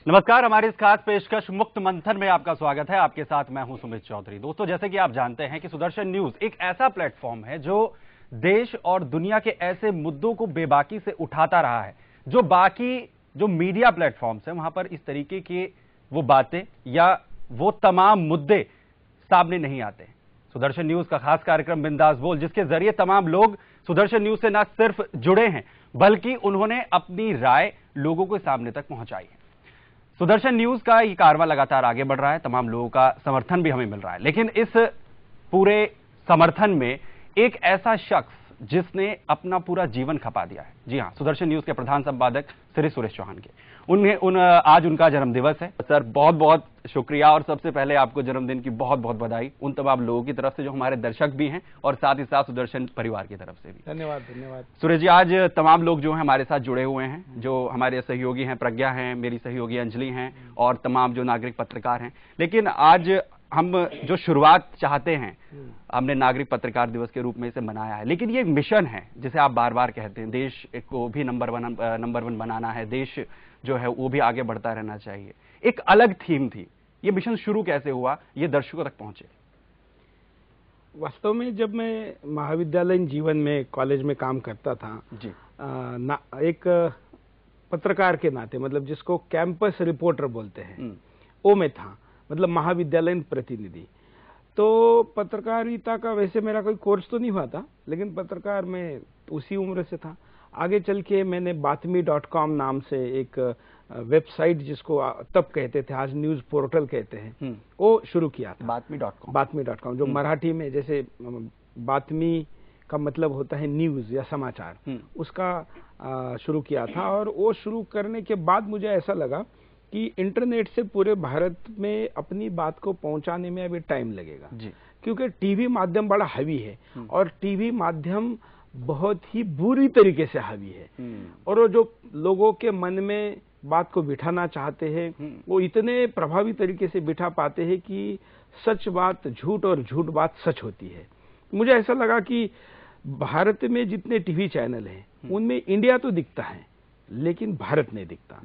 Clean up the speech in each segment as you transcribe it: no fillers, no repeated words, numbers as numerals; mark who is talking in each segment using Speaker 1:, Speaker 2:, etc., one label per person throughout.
Speaker 1: नमस्कार, हमारी इस खास पेशकश मुक्त मंथन में आपका स्वागत है। आपके साथ मैं हूं सुमित चौधरी। दोस्तों, जैसे कि आप जानते हैं कि सुदर्शन न्यूज एक ऐसा प्लेटफॉर्म है जो देश और दुनिया के ऐसे मुद्दों को बेबाकी से उठाता रहा है जो बाकी जो मीडिया प्लेटफॉर्म्स हैं वहां पर इस तरीके की वो बातें या वो तमाम मुद्दे सामने नहीं आते। सुदर्शन न्यूज का खास कार्यक्रम बिंदास बोल, जिसके जरिए तमाम लोग सुदर्शन न्यूज से न सिर्फ जुड़े हैं बल्कि उन्होंने अपनी राय लोगों के सामने तक पहुंचाई है। सुदर्शन न्यूज का ये कारवां लगातार आगे बढ़ रहा है, तमाम लोगों का समर्थन भी हमें मिल रहा है, लेकिन इस पूरे समर्थन में एक ऐसा शख्स जिसने अपना पूरा जीवन खपा दिया है। जी हां, सुदर्शन न्यूज के प्रधान संपादक श्री सुरेश चौहान के आज उनका जन्मदिवस है। सर, बहुत बहुत शुक्रिया और सबसे पहले आपको जन्मदिन की बहुत बहुत बधाई उन तमाम लोगों की तरफ से जो हमारे दर्शक भी हैं और साथ ही साथ सुदर्शन परिवार की तरफ से भी।
Speaker 2: धन्यवाद धन्यवाद।
Speaker 1: सुरेश जी, आज तमाम लोग जो हैं हमारे साथ जुड़े हुए हैं, जो हमारे सहयोगी हैं, प्रज्ञा हैं, मेरी सहयोगी अंजलि हैं और तमाम जो नागरिक पत्रकार हैं, लेकिन आज हम जो शुरुआत चाहते हैं, हमने नागरिक पत्रकार दिवस के रूप में इसे मनाया है, लेकिन ये एक मिशन है जिसे आप बार बार कहते हैं, देश को भी नंबर वन बनाना है, देश जो है वो भी आगे बढ़ता रहना चाहिए। एक अलग थीम थी, ये मिशन शुरू कैसे हुआ, ये दर्शकों तक पहुंचे?
Speaker 2: वास्तव में जब मैं महाविद्यालयीन जीवन में कॉलेज में काम करता था
Speaker 1: जी,
Speaker 2: एक पत्रकार के नाते, मतलब जिसको कैंपस रिपोर्टर बोलते हैं, वो मैं था, मतलब महाविद्यालयीन प्रतिनिधि। तो पत्रकारिता का वैसे मेरा कोई कोर्स तो नहीं हुआ था, लेकिन पत्रकार मैं उसी उम्र से था। आगे चल के मैंने बातमी.com नाम से एक वेबसाइट, जिसको तब कहते थे, आज न्यूज पोर्टल कहते हैं, वो शुरू किया था। बातमी.com जो मराठी में, जैसे बातमी का मतलब होता है न्यूज या समाचार, उसका शुरू किया था। और वो शुरू करने के बाद मुझे ऐसा लगा कि इंटरनेट से पूरे भारत में अपनी बात को पहुंचाने में अभी टाइम लगेगा, क्योंकि टीवी माध्यम बड़ा हावी है और टीवी माध्यम बहुत ही बुरी तरीके से हावी है। और वो जो लोगों के मन में बात को बिठाना चाहते हैं, वो इतने प्रभावी तरीके से बिठा पाते हैं कि सच बात झूठ और झूठ बात सच होती है। मुझे ऐसा लगा कि भारत में जितने टीवी चैनल हैं उनमें इंडिया तो दिखता है लेकिन भारत नहीं दिखता,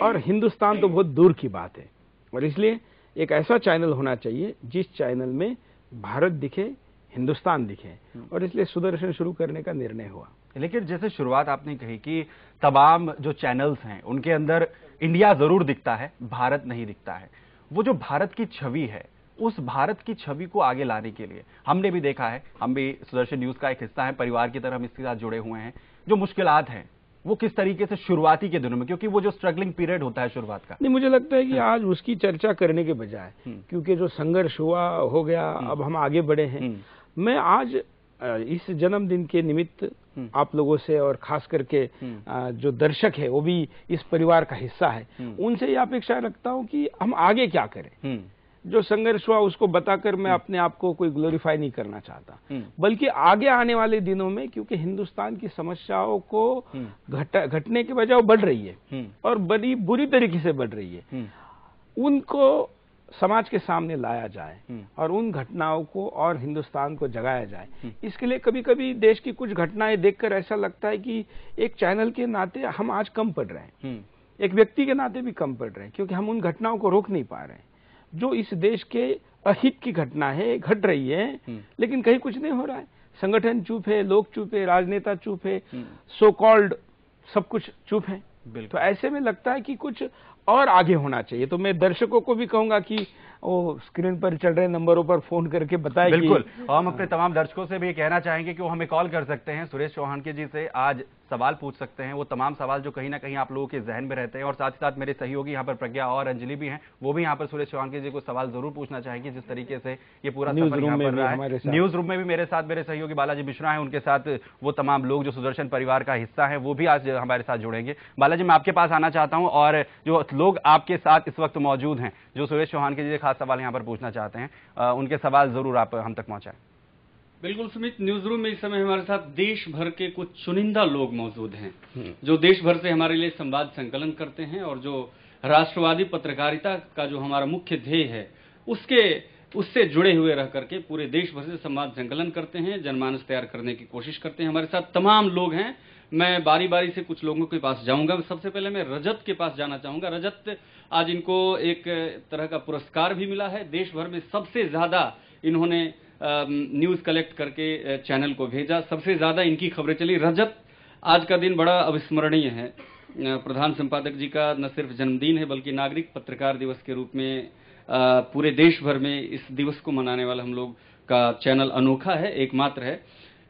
Speaker 2: और हिंदुस्तान तो बहुत दूर की बात है। और इसलिए एक ऐसा चैनल होना चाहिए जिस चैनल में भारत दिखे, हिंदुस्तान दिखे, और इसलिए सुदर्शन शुरू करने का निर्णय हुआ।
Speaker 1: लेकिन जैसे शुरुआत आपने कही कि तमाम जो चैनल्स हैं उनके अंदर इंडिया जरूर दिखता है, भारत नहीं दिखता है। वो जो भारत की छवि है, उस भारत की छवि को आगे लाने के लिए हमने भी देखा है, हम भी सुदर्शन न्यूज का एक हिस्सा है, परिवार की तरह हम इसके साथ जुड़े हुए हैं, जो मुश्किलात हैं वो किस तरीके से शुरुआती के दिनों में, क्योंकि वो जो स्ट्रगलिंग पीरियड होता है शुरुआत का,
Speaker 2: नहीं, मुझे लगता है कि आज उसकी चर्चा करने के बजाय, क्योंकि जो संघर्ष हुआ हो गया, अब हम आगे बढ़े हैं। मैं आज इस जन्मदिन के निमित्त आप लोगों से, और खास करके जो दर्शक है वो भी इस परिवार का हिस्सा है, उनसे ये अपेक्षा रखता हूं कि हम आगे क्या करें। जो संघर्ष हुआ उसको बताकर मैं अपने आप को कोई ग्लोरीफाई नहीं करना चाहता, बल्कि आगे आने वाले दिनों में, क्योंकि हिंदुस्तान की समस्याओं को घटने के बजाय बढ़ रही है और बड़ी बुरी तरीके से बढ़ रही है, उनको समाज के सामने लाया जाए और उन घटनाओं को और हिंदुस्तान को जगाया जाए। इसके लिए कभी कभी देश की कुछ घटनाएं देखकर ऐसा लगता है कि एक चैनल के नाते हम आज कम पड़ रहे हैं, एक व्यक्ति के नाते भी कम पड़ रहे हैं, क्योंकि हम उन घटनाओं को रोक नहीं पा रहे हैं। जो इस देश के अहित की घटना है, घट रही है, लेकिन कहीं कुछ नहीं हो रहा है। संगठन चुप है, लोग चुप है, राजनेता चुप है, सो कॉल्ड सब कुछ चुप है। तो ऐसे में लगता है कि कुछ और आगे होना चाहिए। तो मैं दर्शकों को भी कहूंगा कि वो स्क्रीन पर चल रहे नंबरों पर फोन करके बताएं।
Speaker 1: बिल्कुल, हम अपने तमाम दर्शकों से भी कहना चाहेंगे कि वो हमें कॉल कर सकते हैं, सुरेश चौहान के जी से आज सवाल पूछ सकते हैं, वो तमाम सवाल जो कहीं ना कहीं आप लोगों के जहन में रहते हैं। और साथ ही साथ मेरे सहयोगी यहाँ पर प्रज्ञा और अंजलि भी हैं, वो भी यहाँ पर सुरेश चौहान के जी को सवाल जरूर पूछना चाहेंगे, जिस तरीके से ये पूरा सफर यहाँ पर रहा है। न्यूज रूम में भी मेरे साथ मेरे सहयोगी बालाजी मिश्रा हैं, उनके साथ वो तमाम लोग जो सुदर्शन परिवार का हिस्सा है वो भी आज हमारे साथ जुड़ेंगे। बालाजी, मैं आपके पास आना चाहता हूँ, और जो लोग आपके साथ इस वक्त मौजूद हैं जो सुरेश चौहान के जी खास सवाल यहाँ पर पूछना चाहते हैं, उनके सवाल जरूर आप हम तक पहुंचाएं।
Speaker 3: बिल्कुल सुमित, न्यूज रूम में इस समय हमारे साथ देश भर के कुछ चुनिंदा लोग मौजूद हैं जो देश भर से हमारे लिए संवाद संकलन करते हैं, और जो राष्ट्रवादी पत्रकारिता का जो हमारा मुख्य ध्येय है उससे जुड़े हुए रह करके पूरे देश भर से संवाद संकलन करते हैं, जनमानस तैयार करने की कोशिश करते हैं। हमारे साथ तमाम लोग हैं मैं बारी बारी से कुछ लोगों के पास जाऊंगा। सबसे पहले मैं रजत के पास जाना चाहूंगा। रजत, आज इनको एक तरह का पुरस्कार भी मिला है। देश भर में सबसे ज्यादा इन्होंने न्यूज कलेक्ट करके चैनल को भेजा, सबसे ज्यादा इनकी खबरें चली। रजत, आज का दिन बड़ा अविस्मरणीय है। प्रधान संपादक जी का न सिर्फ जन्मदिन है बल्कि नागरिक पत्रकार दिवस के रूप में पूरे देश भर में इस दिवस को मनाने वाला हम लोग का चैनल अनोखा है, एकमात्र है।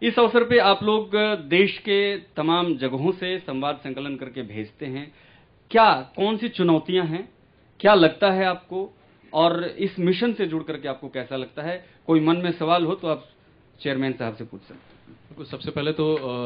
Speaker 3: इस अवसर पे आप लोग देश के तमाम जगहों से संवाद संकलन करके भेजते हैं। क्या कौन सी चुनौतियां हैं, क्या लगता है आपको, और इस मिशन से जुड़ करके आपको कैसा लगता है? कोई मन में सवाल हो तो आप चेयरमैन साहब से पूछ सकते हैं।
Speaker 4: सबसे पहले तो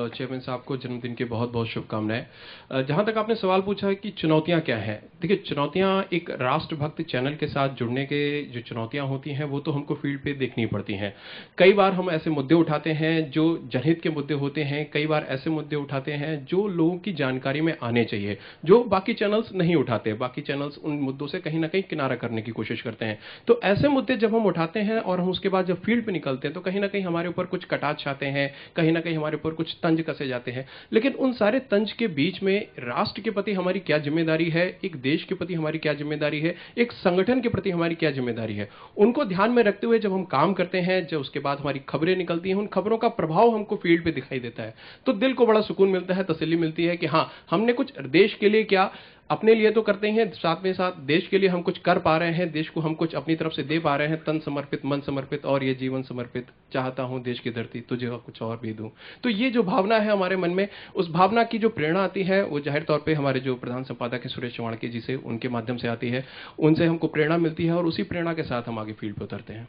Speaker 4: चेयरमैन साहब को जन्मदिन की बहुत बहुत शुभकामनाएं। जहां तक आपने सवाल पूछा है कि चुनौतियां क्या हैं, देखिए चुनौतियां एक राष्ट्रभक्त चैनल के साथ जुड़ने के जो चुनौतियां होती हैं वो तो हमको फील्ड पे देखनी पड़ती हैं। कई बार हम ऐसे मुद्दे उठाते हैं जो जनहित के मुद्दे होते हैं, कई बार ऐसे मुद्दे उठाते हैं जो लोगों की जानकारी में आने चाहिए, जो बाकी चैनल्स नहीं उठाते। बाकी चैनल्स उन मुद्दों से कहीं ना कहीं किनारा करने की कोशिश करते हैं। तो ऐसे मुद्दे जब हम उठाते हैं और हम उसके बाद जब फील्ड पे निकलते हैं तो कहीं ना कहीं हमारे ऊपर कुछ कटाक्ष आते हैं, कहीं ना कहीं हमारे ऊपर कुछ तंज कसे जाते हैं। लेकिन उन सारे तंज के बीच में राष्ट्र के प्रति हमारी क्या जिम्मेदारी है, एक देश के प्रति हमारी क्या जिम्मेदारी है, एक संगठन के प्रति हमारी क्या जिम्मेदारी है, उनको ध्यान में रखते हुए जब हम काम करते हैं, जब उसके बाद हमारी खबरें निकलती हैं, उन खबरों का प्रभाव हमको फील्ड पे दिखाई देता है तो दिल को बड़ा सुकून मिलता है, तसल्ली मिलती है कि हाँ, हमने कुछ देश के लिए क्या, अपने लिए तो करते हैं, साथ में साथ देश के लिए हम कुछ कर पा रहे हैं, देश को हम कुछ अपनी तरफ से दे पा रहे हैं। तन समर्पित, मन समर्पित और ये जीवन समर्पित, चाहता हूं देश की धरती तुझे कुछ और भी दूं। तो ये जो भावना है हमारे मन में, उस भावना की जो प्रेरणा आती है वो जाहिर तौर पे हमारे जो प्रधान संपादक है सुरेश चौहान जी से, उनके माध्यम से आती है, उनसे हमको प्रेरणा मिलती है और उसी प्रेरणा के साथ हम आगे फील्ड पे उतरते हैं।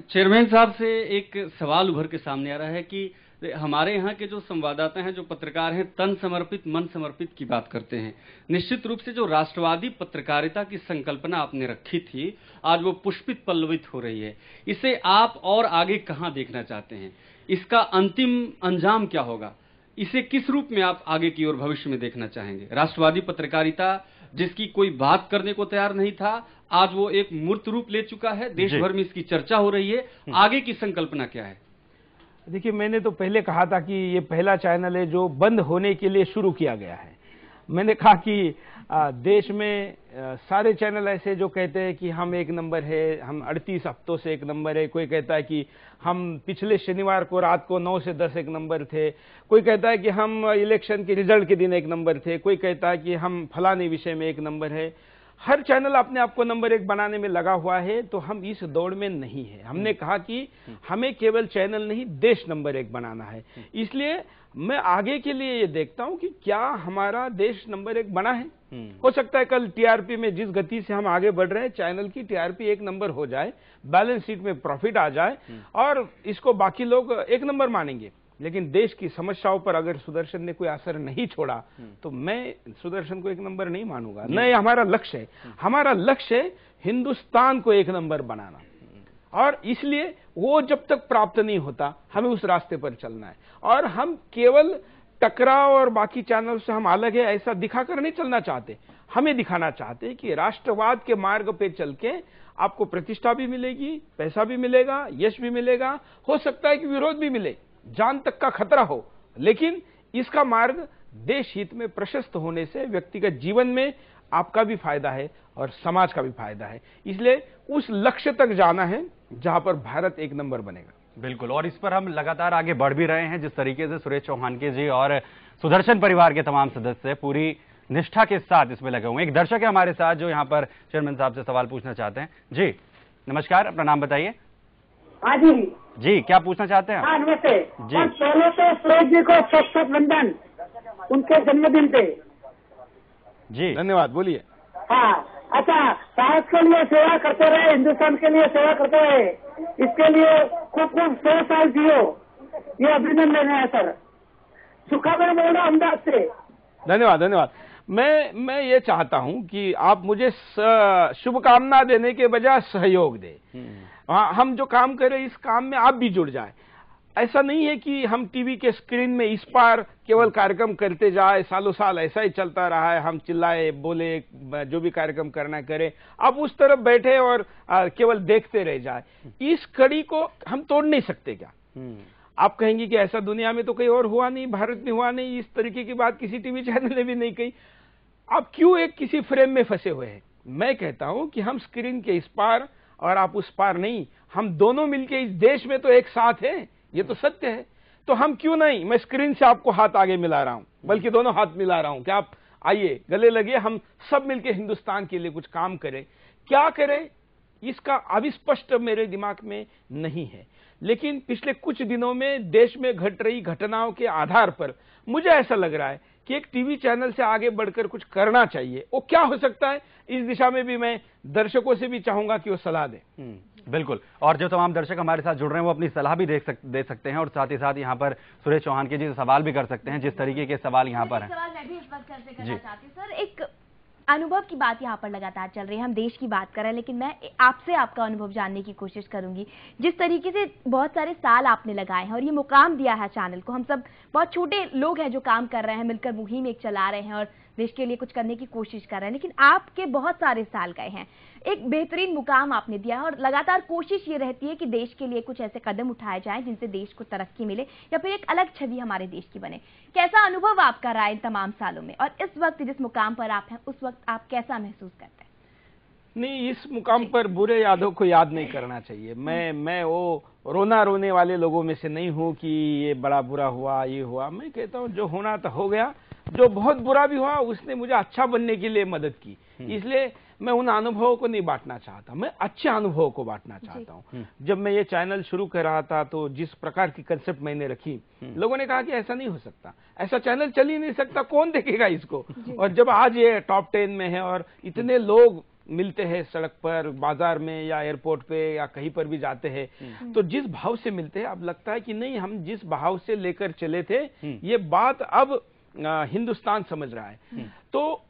Speaker 3: चेयरमैन साहब से एक सवाल उभर के सामने आ रहा है कि हमारे यहाँ के जो संवाददाता हैं, जो पत्रकार हैं, तन समर्पित मन समर्पित की बात करते हैं। निश्चित रूप से जो राष्ट्रवादी पत्रकारिता की संकल्पना आपने रखी थी, आज वो पुष्पित पल्लवित हो रही है। इसे आप और आगे कहाँ देखना चाहते हैं? इसका अंतिम अंजाम क्या होगा? इसे किस रूप में आप आगे की ओर भविष्य में देखना चाहेंगे? राष्ट्रवादी पत्रकारिता जिसकी कोई बात करने को तैयार नहीं था, आज वो एक मूर्त रूप ले चुका है, देश भर में इसकी चर्चा हो रही है। आगे की संकल्पना क्या है?
Speaker 2: देखिए, मैंने तो पहले कहा था कि ये पहला चैनल है जो बंद होने के लिए शुरू किया गया है। मैंने कहा कि देश में सारे चैनल ऐसे जो कहते हैं कि हम एक नंबर है, हम 38 हफ्तों से एक नंबर है, कोई कहता है कि हम पिछले शनिवार को रात को 9 से 10 एक नंबर थे, कोई कहता है कि हम इलेक्शन के रिजल्ट के दिन एक नंबर थे, कोई कहता है कि हम फलाने विषय में एक नंबर है। हर चैनल अपने आप को नंबर 1 बनाने में लगा हुआ है, तो हम इस दौड़ में नहीं है। हमने कहा कि हमें केवल चैनल नहीं, देश नंबर 1 बनाना है। इसलिए मैं आगे के लिए ये देखता हूं कि क्या हमारा देश नंबर 1 बना है। हो सकता है कल टीआरपी में जिस गति से हम आगे बढ़ रहे हैं, चैनल की टीआरपी 1 नंबर हो जाए, बैलेंस शीट में प्रॉफिट आ जाए और इसको बाकी लोग 1 नंबर मानेंगे। लेकिन देश की समस्याओं पर अगर सुदर्शन ने कोई असर नहीं छोड़ा तो मैं सुदर्शन को 1 नंबर नहीं मानूंगा। नहीं, हमारा लक्ष्य है, हमारा लक्ष्य है हिंदुस्तान को 1 नंबर बनाना, और इसलिए वो जब तक प्राप्त नहीं होता हमें उस रास्ते पर चलना है। और हम केवल टकराव और बाकी चैनल से हम अलग है ऐसा दिखाकर नहीं चलना चाहते। हमें दिखाना चाहते हैं कि राष्ट्रवाद के मार्ग पे चल के आपको प्रतिष्ठा भी मिलेगी, पैसा भी मिलेगा, यश भी मिलेगा, हो सकता है कि विरोध भी मिले, जान तक का खतरा हो, लेकिन इसका मार्ग देश हित में प्रशस्त होने से व्यक्तिगत जीवन में आपका भी फायदा है और समाज का भी फायदा है। इसलिए उस लक्ष्य तक जाना है जहां पर भारत 1 नंबर बनेगा।
Speaker 1: बिल्कुल, और इस पर हम लगातार आगे बढ़ भी रहे हैं। जिस तरीके से सुरेश चौहान जी और सुदर्शन परिवार के तमाम सदस्य पूरी निष्ठा के साथ इसमें लगे हुए हैं। एक दर्शक है हमारे साथ जो यहाँ पर चेयरमैन साहब से सवाल पूछना चाहते हैं। जी नमस्कार, अपना नाम बताइए।
Speaker 5: हाँ जी
Speaker 1: जी, क्या पूछना चाहते हैं?
Speaker 5: हाँ नमस्ते
Speaker 1: जी।
Speaker 5: और पहले तो सुरेश जी को शत वंदन उनके जन्मदिन पे।
Speaker 1: जी
Speaker 2: धन्यवाद, बोलिए।
Speaker 5: हाँ, अच्छा, भारत के लिए सेवा करते रहे, हिंदुस्तान के लिए सेवा करते रहे, इसके लिए खूब खूब 100 साल जियो, ये अभिनंदन है सर। सुखा में बोल रहा अहमदाबाद से।
Speaker 2: धन्यवाद धन्यवाद। मैं ये चाहता हूं कि आप मुझे शुभकामना देने के बजाय सहयोग दें। हम जो काम करें इस काम में आप भी जुड़ जाए। ऐसा नहीं है कि हम टीवी के स्क्रीन में इस पार केवल कार्यक्रम करते जाए, सालों साल ऐसा ही चलता रहा है, हम चिल्लाए बोले जो भी कार्यक्रम करना करें, आप उस तरफ बैठे और केवल देखते रह जाए। इस कड़ी को हम तोड़ नहीं सकते क्या? आप कहेंगे कि ऐसा दुनिया में तो कहीं और हुआ नहीं, भारत में हुआ नहीं, इस तरीके की बात किसी टीवी चैनल ने भी नहीं कही। आप क्यों एक किसी फ्रेम में फंसे हुए हैं? मैं कहता हूं कि हम स्क्रीन के इस पार और आप उस पार नहीं, हम दोनों मिलके इस देश में तो एक साथ हैं, ये तो सत्य है। तो हम क्यों नहीं, मैं स्क्रीन से आपको हाथ आगे मिला रहा हूं, बल्कि दोनों हाथ मिला रहा हूं कि आप आइए, गले लगिए, हम सब मिलके हिंदुस्तान के लिए कुछ काम करें। क्या करें, इसका अभी स्पष्ट मेरे दिमाग में नहीं है, लेकिन पिछले कुछ दिनों में देश में घट रही घटनाओं के आधार पर मुझे ऐसा लग रहा है कि एक टीवी चैनल से आगे बढ़कर कुछ करना चाहिए। वो क्या हो सकता है, इस दिशा में भी मैं दर्शकों से भी चाहूंगा कि वो सलाह दें।
Speaker 1: बिल्कुल, और जो तमाम दर्शक हमारे साथ जुड़ रहे हैं वो अपनी सलाह भी दे सकते हैं, और साथ ही साथ यहाँ पर सुरेश चौहान के जी सवाल भी कर सकते हैं, जिस तरीके के सवाल यहाँ पर हैं।
Speaker 6: सवाल मैं भी इस वक्त करना चाहती हूँ सर। एक अनुभव की बात यहाँ पर लगातार चल रही है, हम देश की बात कर रहे हैं, लेकिन मैं आपसे आपका अनुभव जानने की कोशिश करूंगी। जिस तरीके से बहुत सारे साल आपने लगाए हैं और ये मुकाम दिया है चैनल को, हम सब बहुत छोटे लोग हैं जो काम कर रहे हैं, मिलकर मुहिम एक चला रहे हैं और देश के लिए कुछ करने की कोशिश कर रहे हैं, लेकिन आपके बहुत सारे साल गए हैं, एक बेहतरीन मुकाम आपने दिया है और लगातार कोशिश ये रहती है कि देश के लिए कुछ ऐसे कदम उठाए जाएं जिनसे देश को तरक्की मिले या फिर एक अलग छवि हमारे देश की बने। कैसा अनुभव आपका रहा इन तमाम सालों में, और इस वक्त जिस मुकाम पर आप हैं उस वक्त आप कैसा महसूस करते हैं?
Speaker 2: नहीं, इस मुकाम पर बुरे यादों को याद नहीं करना चाहिए। मैं वो रोना रोने वाले लोगों में से नहीं हूं कि ये बड़ा बुरा हुआ, ये हुआ। मैं कहता हूं जो होना तो हो गया, जो बहुत बुरा भी हुआ उसने मुझे अच्छा बनने के लिए मदद की, इसलिए मैं उन अनुभवों को नहीं बांटना चाहता, मैं अच्छे अनुभवों को बांटना चाहता हूं। जब मैं ये चैनल शुरू कर रहा था तो जिस प्रकार की कंसेप्ट मैंने रखी, लोगों ने कहा कि ऐसा नहीं हो सकता, ऐसा चैनल चल ही नहीं सकता, कौन देखेगा इसको। और जब आज ये टॉप 10 में है और इतने लोग मिलते हैं सड़क पर, बाजार में या एयरपोर्ट पे या कहीं पर भी जाते हैं, तो जिस भाव से मिलते हैं, अब लगता है कि नहीं, हम जिस भाव से लेकर चले थे ये बात अब हिंदुस्तान समझ रहा है। तो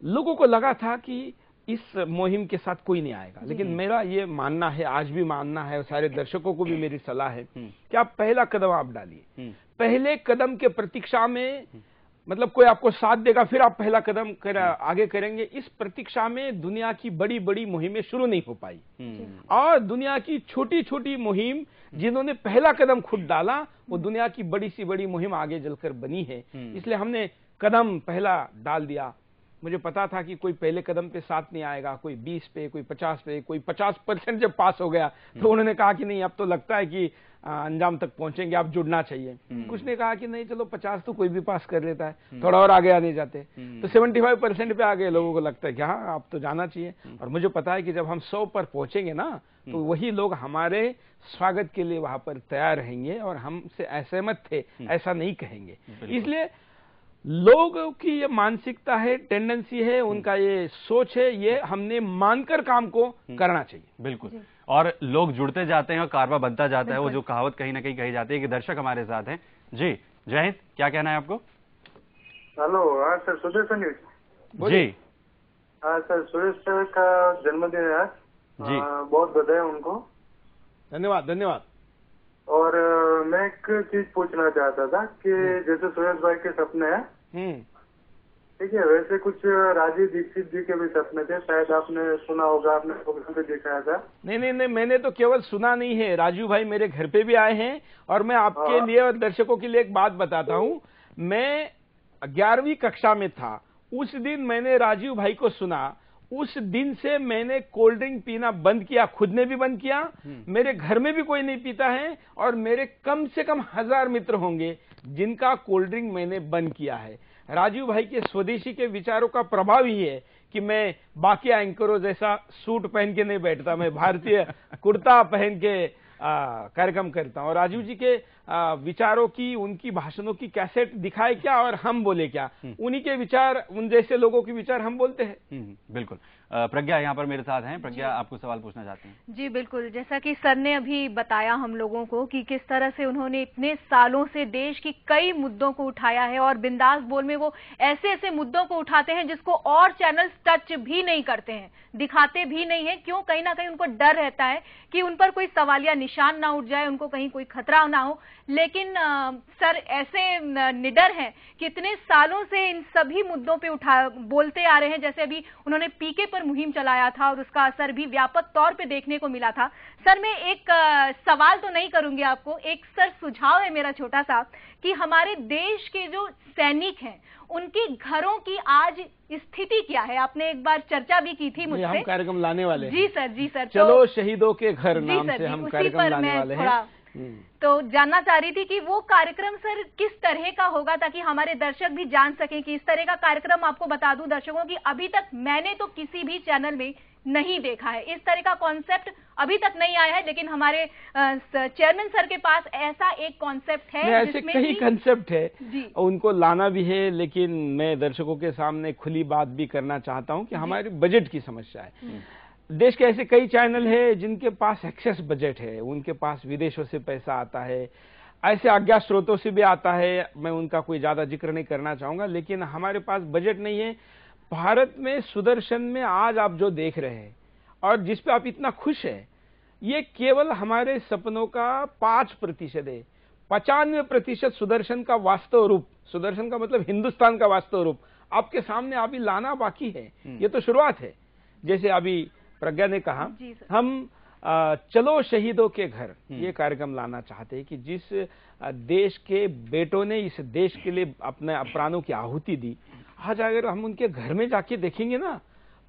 Speaker 2: लोगों को लगा था कि इस मुहिम के साथ कोई नहीं आएगा, लेकिन मेरा ये मानना है, आज भी मानना है, और सारे दर्शकों को भी मेरी सलाह है कि आप पहला कदम आप डालिए। पहले कदम के प्रतीक्षा में, मतलब कोई आपको साथ देगा फिर आप पहला कदम आगे करेंगे, इस प्रतीक्षा में दुनिया की बड़ी बड़ी मुहिमें शुरू नहीं हो पाई। और दुनिया की छोटी छोटी मुहिम जिन्होंने पहला कदम खुद डाला, वो दुनिया की बड़ी सी बड़ी मुहिम आगे चलकर बनी है। इसलिए हमने कदम पहला डाल दिया। मुझे पता था कि कोई पहले कदम पे साथ नहीं आएगा, कोई 20 पे, कोई 50 पे, कोई 50% जब पास हो गया तो उन्होंने कहा कि नहीं, अब तो लगता है कि अंजाम तक पहुंचेंगे, आप जुड़ना चाहिए। कुछ ने कहा कि नहीं, चलो 50 तो कोई भी पास कर लेता है, थोड़ा और आगे आने जाते। तो 75% पे आ गए। लोगों को लगता है कि हाँ, आप तो जाना चाहिए। और मुझे पता है कि जब हम 100 पर पहुंचेंगे ना, तो वही लोग हमारे स्वागत के लिए वहां पर तैयार रहेंगे और हमसे असहमत थे ऐसा नहीं कहेंगे। इसलिए लोगों की ये मानसिकता है, टेंडेंसी है, उनका ये सोच है, ये हमने मानकर काम को करना चाहिए।
Speaker 1: बिल्कुल, और लोग जुड़ते जाते हैं और कारवा बनता जाता है, वो जो कहावत कहीं ना कहीं कही जाती है। कि दर्शक हमारे साथ हैं जी। जय हिंद, क्या कहना है आपको?
Speaker 7: हेलो, हाँ सर, सुरेश
Speaker 1: जी।
Speaker 7: हाँ सर, सुरेश सर का जन्मदिन है आज जी, बहुत बधाई उनको।
Speaker 2: धन्यवाद धन्यवाद।
Speaker 7: और मैं एक चीज पूछना चाहता था कि जैसे सुरेश भाई के सपने हैं, ठीक है, वैसे कुछ राजीव दीक्षित जी के भी सपने थे, शायद आपने सुना होगा, आपने प्रोग्राम पे दिखाया था।
Speaker 2: नहीं, मैंने तो केवल सुना नहीं है, राजू भाई मेरे घर पे भी आए हैं। और मैं आपके लिए और दर्शकों के लिए एक बात बताता हूँ, मैं 11वीं कक्षा में था, उस दिन मैंने राजीव भाई को सुना। उस दिन से मैंने कोल्ड ड्रिंक पीना बंद किया, खुद ने भी बंद किया, मेरे घर में भी कोई नहीं पीता है, और मेरे कम से कम 1000 मित्र होंगे जिनका कोल्ड ड्रिंक मैंने बंद किया है। राजीव भाई के स्वदेशी के विचारों का प्रभाव ही है कि मैं बाकी एंकरों जैसा सूट पहन के नहीं बैठता, मैं भारतीय कुर्ता पहन के कार्यक्रम करता हूं। और राजीव जी के विचारों की, उनकी भाषणों की कैसेट दिखाए क्या और हम बोले क्या, उन्हीं के विचार, उन जैसे लोगों के विचार हम बोलते हैं।
Speaker 1: बिल्कुल। प्रज्ञा यहाँ पर मेरे साथ हैं। प्रज्ञा, आपको सवाल पूछना चाहते हैं?
Speaker 8: जी बिल्कुल, जैसा कि सर ने अभी बताया हम लोगों को कि किस तरह से उन्होंने इतने सालों से देश की कई मुद्दों को उठाया है, और बिंदास बोल में वो ऐसे ऐसे मुद्दों को उठाते हैं जिसको और चैनल टच भी नहीं करते हैं, दिखाते भी नहीं है। क्यों? कहीं ना कहीं उनको डर रहता है कि उन पर कोई सवालिया निशान ना उठ जाए, उनको कहीं कोई खतरा ना हो। लेकिन सर ऐसे निडर हैं कि इतने सालों से इन सभी मुद्दों पे बोलते आ रहे हैं। जैसे अभी उन्होंने पीके पर मुहिम चलाया था और उसका असर भी व्यापक तौर पे देखने को मिला था। सर मैं एक सवाल तो नहीं करूंगी आपको, एक सर सुझाव है मेरा छोटा सा कि हमारे देश के जो सैनिक हैं उनके घरों की आज स्थिति क्या है। आपने एक बार चर्चा भी की थी मुझसे।
Speaker 2: हम कार्यक्रम लाने वाले हैं।
Speaker 8: जी सर, जी सर।
Speaker 2: चलो शहीदों के घर नाम से हम कार्यक्रम लाने वाले हैं।
Speaker 8: तो जानना चाह रही थी कि वो कार्यक्रम सर किस तरह का होगा, ताकि हमारे दर्शक भी जान सकें कि इस तरह का कार्यक्रम। आपको बता दूं दर्शकों की अभी तक मैंने तो किसी भी चैनल में नहीं देखा है, इस तरह का कॉन्सेप्ट अभी तक नहीं आया है। लेकिन हमारे चेयरमैन सर के पास ऐसा एक कॉन्सेप्ट है,
Speaker 2: ऐसे कई कॉन्सेप्ट है, उनको लाना भी है। लेकिन मैं दर्शकों के सामने खुली बात भी करना चाहता हूं कि हमारी बजट की समस्या है। देश के ऐसे कई चैनल है जिनके पास एक्सेस बजट है, उनके पास विदेशों से पैसा आता है, ऐसे अज्ञात स्रोतों से भी आता है। मैं उनका कोई ज्यादा जिक्र नहीं करना चाहूंगा, लेकिन हमारे पास बजट नहीं है। भारत में सुदर्शन में आज आप जो देख रहे हैं और जिस पे आप इतना खुश है, ये केवल हमारे सपनों का 5% है। 95% सुदर्शन का वास्तव रूप, सुदर्शन का मतलब हिंदुस्तान का वास्तव रूप आपके सामने अभी लाना बाकी है। ये तो शुरुआत है। जैसे अभी प्रज्ञा ने कहा, हम चलो शहीदों के घर ये कार्यक्रम लाना चाहते हैं कि जिस देश के बेटों ने इस देश के लिए अपने प्राणों की आहुति दी, आज अगर हम उनके घर में जाके देखेंगे ना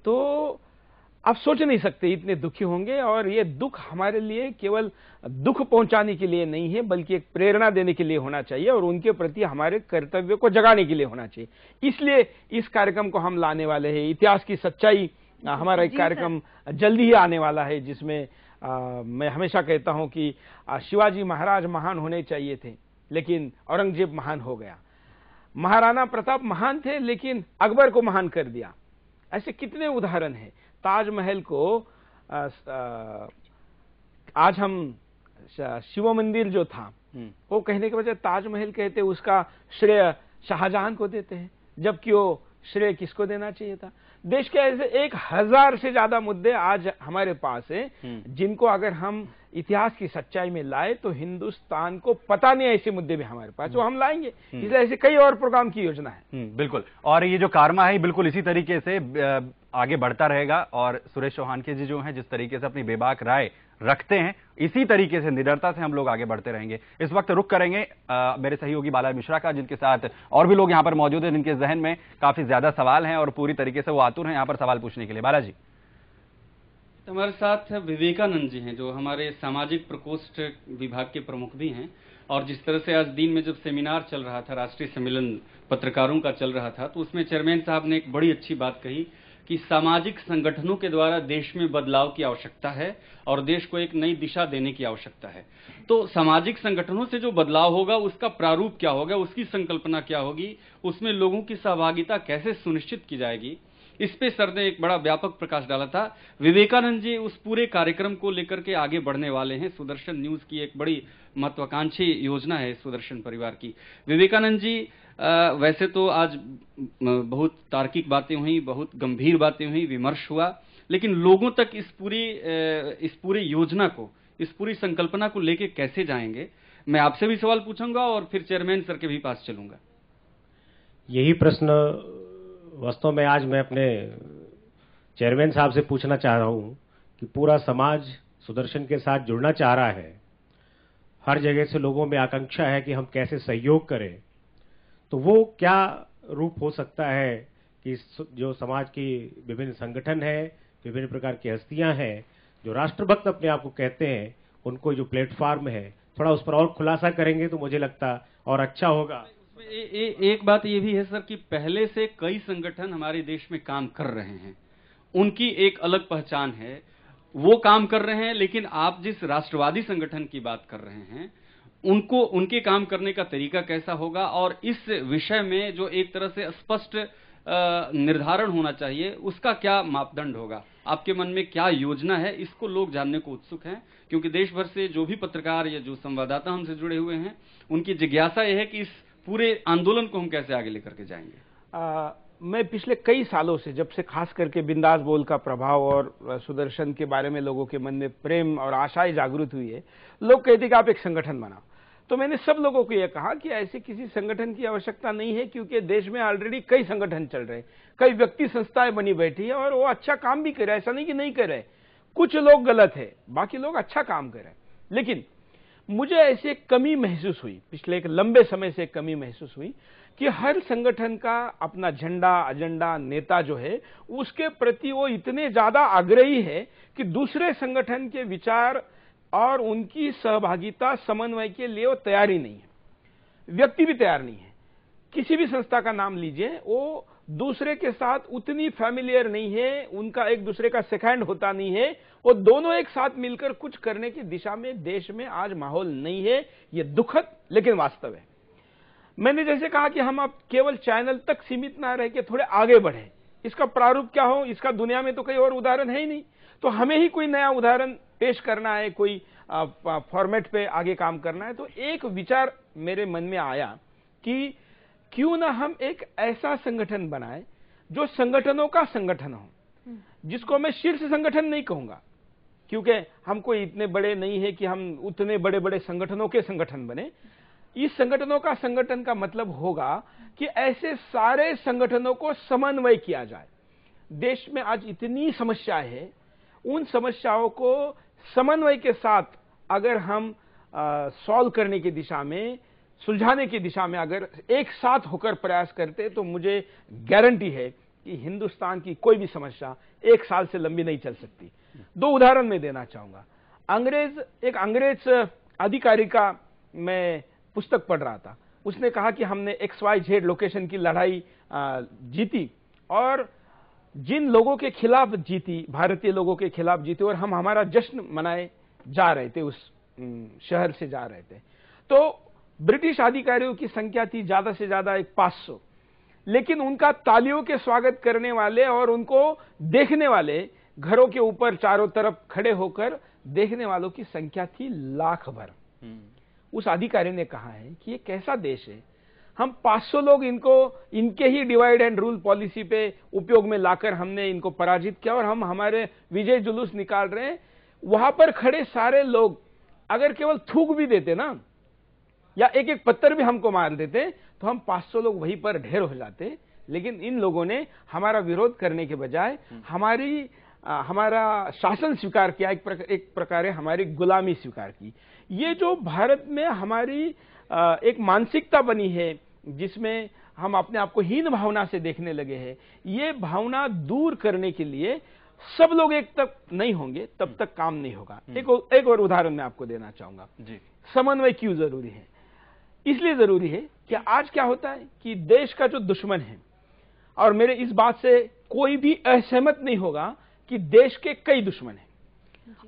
Speaker 2: तो आप सोच नहीं सकते इतने दुखी होंगे। और ये दुख हमारे लिए केवल दुख पहुंचाने के लिए नहीं है, बल्कि एक प्रेरणा देने के लिए होना चाहिए और उनके प्रति हमारे कर्तव्य को जगाने के लिए होना चाहिए। इसलिए इस कार्यक्रम को हम लाने वाले हैं। इतिहास की सच्चाई हमारा एक कार्यक्रम जल्दी ही आने वाला है, जिसमें मैं हमेशा कहता हूं कि शिवाजी महाराज महान होने चाहिए थे, लेकिन औरंगजेब महान हो गया। महाराणा प्रताप महान थे, लेकिन अकबर को महान कर दिया। ऐसे कितने उदाहरण हैं। ताजमहल को आज हम शिव मंदिर जो था वो कहने के बजाय ताजमहल कहते, उसका श्रेय शाहजहां को देते हैं, जबकि वो श्रेय किसको देना चाहिए था। देश के ऐसे 1000 से ज्यादा मुद्दे आज हमारे पास हैं, जिनको अगर हम इतिहास की सच्चाई में लाए तो हिंदुस्तान को पता नहीं ऐसे मुद्दे भी हमारे पास, वो हम लाएंगे। इसलिए ऐसे कई और प्रोग्राम की योजना है।
Speaker 1: बिल्कुल, और ये जो कारमा है बिल्कुल इसी तरीके से आगे बढ़ता रहेगा। और सुरेश चौहान के जी जो हैं, जिस तरीके से अपनी बेबाक राय रखते हैं, इसी तरीके से निडरता से हम लोग आगे बढ़ते रहेंगे। इस वक्त रुक करेंगे मेरे सहयोगी बाला मिश्रा का, जिनके साथ और भी लोग यहां पर मौजूद हैं, जिनके जहन में काफी ज्यादा सवाल हैं और पूरी तरीके से वो आतुर हैं यहां पर सवाल पूछने के लिए। बाला जी,
Speaker 3: हमारे साथ विवेकानंद जी हैं, जो हमारे सामाजिक प्रकोष्ठ विभाग के प्रमुख भी हैं। और जिस तरह से आज दिन में जब सेमिनार चल रहा था, राष्ट्रीय सम्मेलन पत्रकारों का चल रहा था, तो उसमें चेयरमैन साहब ने एक बड़ी अच्छी बात कही कि सामाजिक संगठनों के द्वारा देश में बदलाव की आवश्यकता है और देश को एक नई दिशा देने की आवश्यकता है। तो सामाजिक संगठनों से जो बदलाव होगा उसका प्रारूप क्या होगा, उसकी संकल्पना क्या होगी, उसमें लोगों की सहभागिता कैसे सुनिश्चित की जाएगी, इस पे सर ने एक बड़ा व्यापक प्रकाश डाला था। विवेकानंद जी उस पूरे कार्यक्रम को लेकर के आगे बढ़ने वाले हैं। सुदर्शन न्यूज की एक बड़ी महत्वाकांक्षी योजना है सुदर्शन परिवार की। विवेकानंद जी, वैसे तो आज बहुत तार्किक बातें हुई, बहुत गंभीर बातें हुई, विमर्श हुआ, लेकिन लोगों तक इस पूरी योजना को, इस पूरी संकल्पना को लेके कैसे जाएंगे, मैं आपसे भी सवाल पूछूंगा और फिर चेयरमैन सर के भी पास चलूंगा।
Speaker 9: यही प्रश्न वास्तव में आज मैं अपने चेयरमैन साहब से पूछना चाह रहा हूं कि पूरा समाज सुदर्शन के साथ जुड़ना चाह रहा है, हर जगह से लोगों में आकांक्षा है कि हम कैसे सहयोग करें, तो वो क्या रूप हो सकता है कि जो समाज की विभिन्न संगठन है, विभिन्न प्रकार की हस्तियां हैं, जो राष्ट्रभक्त अपने आप को कहते हैं, उनको जो प्लेटफॉर्म है, थोड़ा उस पर और खुलासा करेंगे तो मुझे लगता और अच्छा होगा।
Speaker 3: एक बात ये भी है सर कि पहले से कई संगठन हमारे देश में काम कर रहे हैं, उनकी एक अलग पहचान है, वो काम कर रहे हैं। लेकिन आप जिस राष्ट्रवादी संगठन की बात कर रहे हैं, उनके काम करने का तरीका कैसा होगा, और इस विषय में जो एक तरह से स्पष्ट निर्धारण होना चाहिए, उसका क्या मापदंड होगा, आपके मन में क्या योजना है, इसको लोग जानने को उत्सुक हैं। क्योंकि देश भर से जो भी पत्रकार या जो संवाददाता हमसे जुड़े हुए हैं, उनकी जिज्ञासा यह है कि इस पूरे आंदोलन को हम कैसे आगे लेकर के जाएंगे।
Speaker 2: मैं पिछले कई सालों से, जब से खास करके बिंदास बोल का प्रभाव और सुदर्शन के बारे में लोगों के मन में प्रेम और आशाएं जागृत हुई है, लोग कहते कि आप एक संगठन बनाओ। तो मैंने सब लोगों को यह कहा कि ऐसे किसी संगठन की आवश्यकता नहीं है, क्योंकि देश में ऑलरेडी कई संगठन चल रहे हैं, कई व्यक्ति संस्थाएं बनी बैठी है और वो अच्छा काम भी कर रहे हैं, ऐसा नहीं कि नहीं कर रहे। कुछ लोग गलत है, बाकी लोग अच्छा काम कर रहे हैं। लेकिन मुझे ऐसे कमी महसूस हुई, पिछले एक लंबे समय से कमी महसूस हुई कि हर संगठन का अपना झंडा, एजेंडा, नेता जो है उसके प्रति वो इतने ज्यादा आग्रही है कि दूसरे संगठन के विचार और उनकी सहभागिता, समन्वय के लिए वो तैयार ही नहीं है। व्यक्ति भी तैयार नहीं है। किसी भी संस्था का नाम लीजिए, वो दूसरे के साथ उतनी फैमिलियर नहीं है, उनका एक दूसरे का सेकंड होता नहीं है। वो दोनों एक साथ मिलकर कुछ करने की दिशा में देश में आज माहौल नहीं है। ये दुखद लेकिन वास्तव है। मैंने जैसे कहा कि हम अब केवल चैनल तक सीमित ना रह के थोड़े आगे बढ़े। इसका प्रारूप क्या हो, इसका दुनिया में तो कोई और उदाहरण है ही नहीं, तो हमें ही कोई नया उदाहरण पेश करना है, कोई फॉर्मेट पे आगे काम करना है। तो एक विचार मेरे मन में आया कि क्यों ना हम एक ऐसा संगठन बनाए जो संगठनों का संगठन हो, जिसको मैं शीर्ष संगठन नहीं कहूंगा, क्योंकि हम कोई इतने बड़े नहीं है कि हम उतने बड़े बड़े संगठनों के संगठन बने। इस संगठनों का संगठन का मतलब होगा कि ऐसे सारे संगठनों को समन्वय किया जाए। देश में आज इतनी समस्याएं हैं, उन समस्याओं को समन्वय के साथ अगर हम सॉल्व करने की दिशा में, सुलझाने की दिशा में अगर एक साथ होकर प्रयास करते, तो मुझे गारंटी है कि हिंदुस्तान की कोई भी समस्या एक साल से लंबी नहीं चल सकती। दो उदाहरण मैं देना चाहूंगा। एक अंग्रेज अधिकारी का मैं पुस्तक पढ़ रहा था। उसने कहा कि हमने XYZ लोकेशन की लड़ाई जीती और जिन लोगों के खिलाफ जीती, भारतीय लोगों के खिलाफ जीती, और हम हमारा जश्न मनाए जा रहे थे, उस शहर से जा रहे थे। तो ब्रिटिश अधिकारियों की संख्या थी ज्यादा से ज्यादा 500, लेकिन उनका तालियों के स्वागत करने वाले और उनको देखने वाले, घरों के ऊपर चारों तरफ खड़े होकर देखने वालों की संख्या थी लाख भर। उस अधिकारी ने कहा है कि ये कैसा देश है, हम 500 लोग इनके ही डिवाइड एंड रूल पॉलिसी पे उपयोग में लाकर हमने इनको पराजित किया और हम हमारे विजय जुलूस निकाल रहे हैं। वहां पर खड़े सारे लोग अगर केवल थूक भी देते ना, या एक एक पत्थर भी हमको मार देते, तो हम 500 लोग वहीं पर ढेर हो जाते। लेकिन इन लोगों ने हमारा विरोध करने के बजाय हमारा शासन स्वीकार किया, एक प्रकार हमारी गुलामी स्वीकार की। ये जो भारत में हमारी एक मानसिकता बनी है, जिसमें हम अपने आप को हीन भावना से देखने लगे हैं, ये भावना दूर करने के लिए सब लोग एक तक नहीं होंगे, तब तक काम नहीं होगा। एक और उदाहरण मैं आपको देना चाहूंगा जी। समन्वय क्यों जरूरी है? इसलिए जरूरी है कि आज क्या होता है कि देश का जो दुश्मन है, और मेरे इस बात से कोई भी असहमत नहीं होगा कि देश के कई दुश्मन हैं,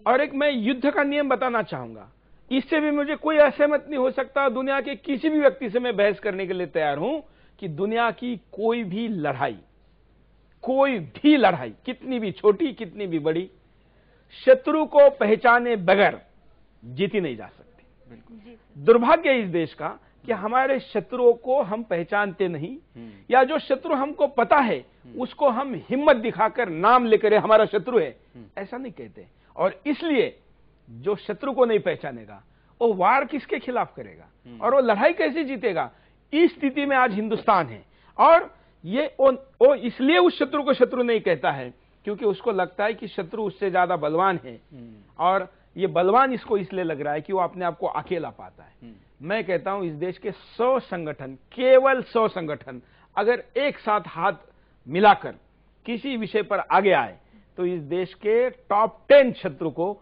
Speaker 2: और एक मैं युद्ध का नियम बताना चाहूंगा, इससे भी मुझे कोई असहमत नहीं हो सकता। दुनिया के किसी भी व्यक्ति से मैं बहस करने के लिए तैयार हूं कि दुनिया की कोई भी लड़ाई, कितनी भी छोटी, कितनी भी बड़ी, शत्रु को पहचाने बगैर जीती नहीं जा सकती। दुर्भाग्य इस देश का कि हमारे शत्रुओं को हम पहचानते नहीं, या जो शत्रु हमको पता है उसको हम हिम्मत दिखाकर नाम लेकर हमारा शत्रु है ऐसा नहीं कहते। और इसलिए जो शत्रु को नहीं पहचानेगा वो वार किसके खिलाफ करेगा और वो लड़ाई कैसे जीतेगा? इस स्थिति में आज हिंदुस्तान है। और ये वो इसलिए उस शत्रु को शत्रु नहीं कहता है क्योंकि उसको लगता है कि शत्रु उससे ज्यादा बलवान है, और ये बलवान इसको इसलिए लग रहा है कि वो अपने आप को अकेला पाता है। मैं कहता हूं इस देश के 100 संगठन, केवल 100 संगठन अगर एक साथ हाथ मिलाकर किसी विषय पर आगे आए तो इस देश के टॉप 10 शत्रु को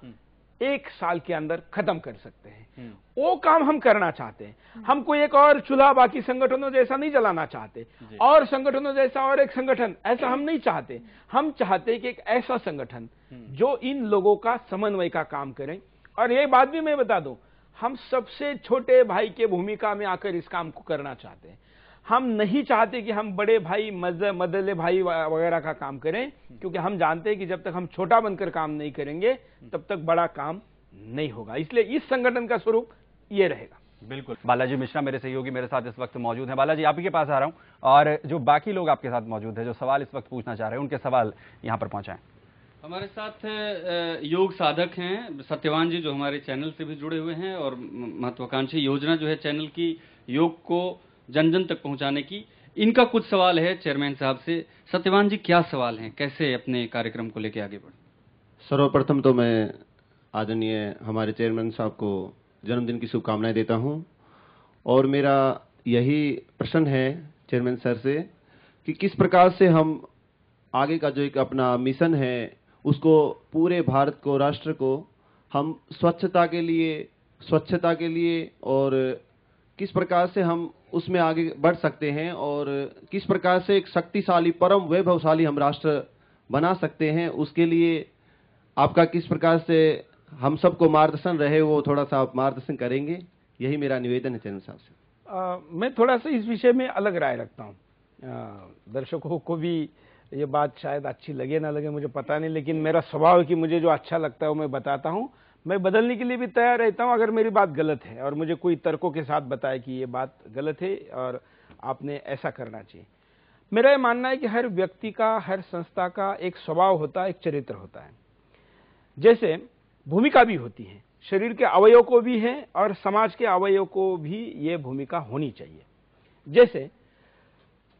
Speaker 2: एक साल के अंदर खत्म कर सकते हैं। वो काम हम करना चाहते हैं। हम कोई एक और चूल्हा बाकी संगठनों जैसा नहीं जलाना चाहते, और संगठनों जैसा और एक संगठन, ऐसा हम नहीं चाहते। हम चाहते कि एक ऐसा संगठन जो इन लोगों का समन्वय का काम करें। और ये बात भी मैं बता दूं, हम सबसे छोटे भाई के भूमिका में आकर इस काम को करना चाहते हैं। हम नहीं चाहते कि हम बड़े भाई, मदले भाई वगैरह का काम करें, क्योंकि हम जानते हैं कि जब तक हम छोटा बनकर काम नहीं करेंगे तब तक बड़ा काम नहीं होगा। इसलिए इस संगठन का स्वरूप ये रहेगा।
Speaker 1: बिल्कुल। बालाजी मिश्रा मेरे सहयोगी मेरे साथ इस वक्त मौजूद हैं। बालाजी, आप ही के पास आ रहा हूं और जो बाकी लोग आपके साथ मौजूद हैं जो सवाल इस वक्त पूछना चाह रहे हैं उनके सवाल यहां पर पहुंचाएं।
Speaker 3: हमारे साथ योग साधक हैं सत्यवान जी, जो हमारे चैनल से भी जुड़े हुए हैं और महत्वाकांक्षी योजना जो है चैनल की योग को जन जन तक पहुंचाने की, इनका कुछ सवाल है चेयरमैन साहब से। सत्यवान जी, क्या सवाल हैं, कैसे अपने कार्यक्रम को लेकर आगे बढ़े?
Speaker 10: सर्वप्रथम तो मैं आदरणीय हमारे चेयरमैन साहब को जन्मदिन की शुभकामनाएं देता हूं और मेरा यही प्रश्न है चेयरमैन सर से कि किस प्रकार से हम आगे का जो एक अपना मिशन है उसको पूरे भारत को, राष्ट्र को हम स्वच्छता के लिए और किस प्रकार से हम उसमें आगे बढ़ सकते हैं और किस प्रकार से एक शक्तिशाली परम वैभवशाली हम राष्ट्र बना सकते हैं, उसके लिए आपका किस प्रकार से हम सबको मार्गदर्शन रहे वो थोड़ा सा आप मार्गदर्शन करेंगे, यही मेरा निवेदन है चैनल साहब से।
Speaker 2: मैं थोड़ा सा इस विषय में अलग राय रखता हूँ। दर्शकों को भी ये बात शायद अच्छी लगे ना लगे मुझे पता नहीं, लेकिन मेरा स्वभाव है कि मुझे जो अच्छा लगता है वो मैं बताता हूँ। मैं बदलने के लिए भी तैयार रहता हूँ अगर मेरी बात गलत है और मुझे कोई तर्कों के साथ बताए कि ये बात गलत है और आपने ऐसा करना चाहिए। मेरा ये मानना है कि हर व्यक्ति का, हर संस्था का एक स्वभाव होता है, एक चरित्र होता है। जैसे भूमिका भी होती है, शरीर के अवयव को भी है और समाज के अवयव को भी ये भूमिका होनी चाहिए। जैसे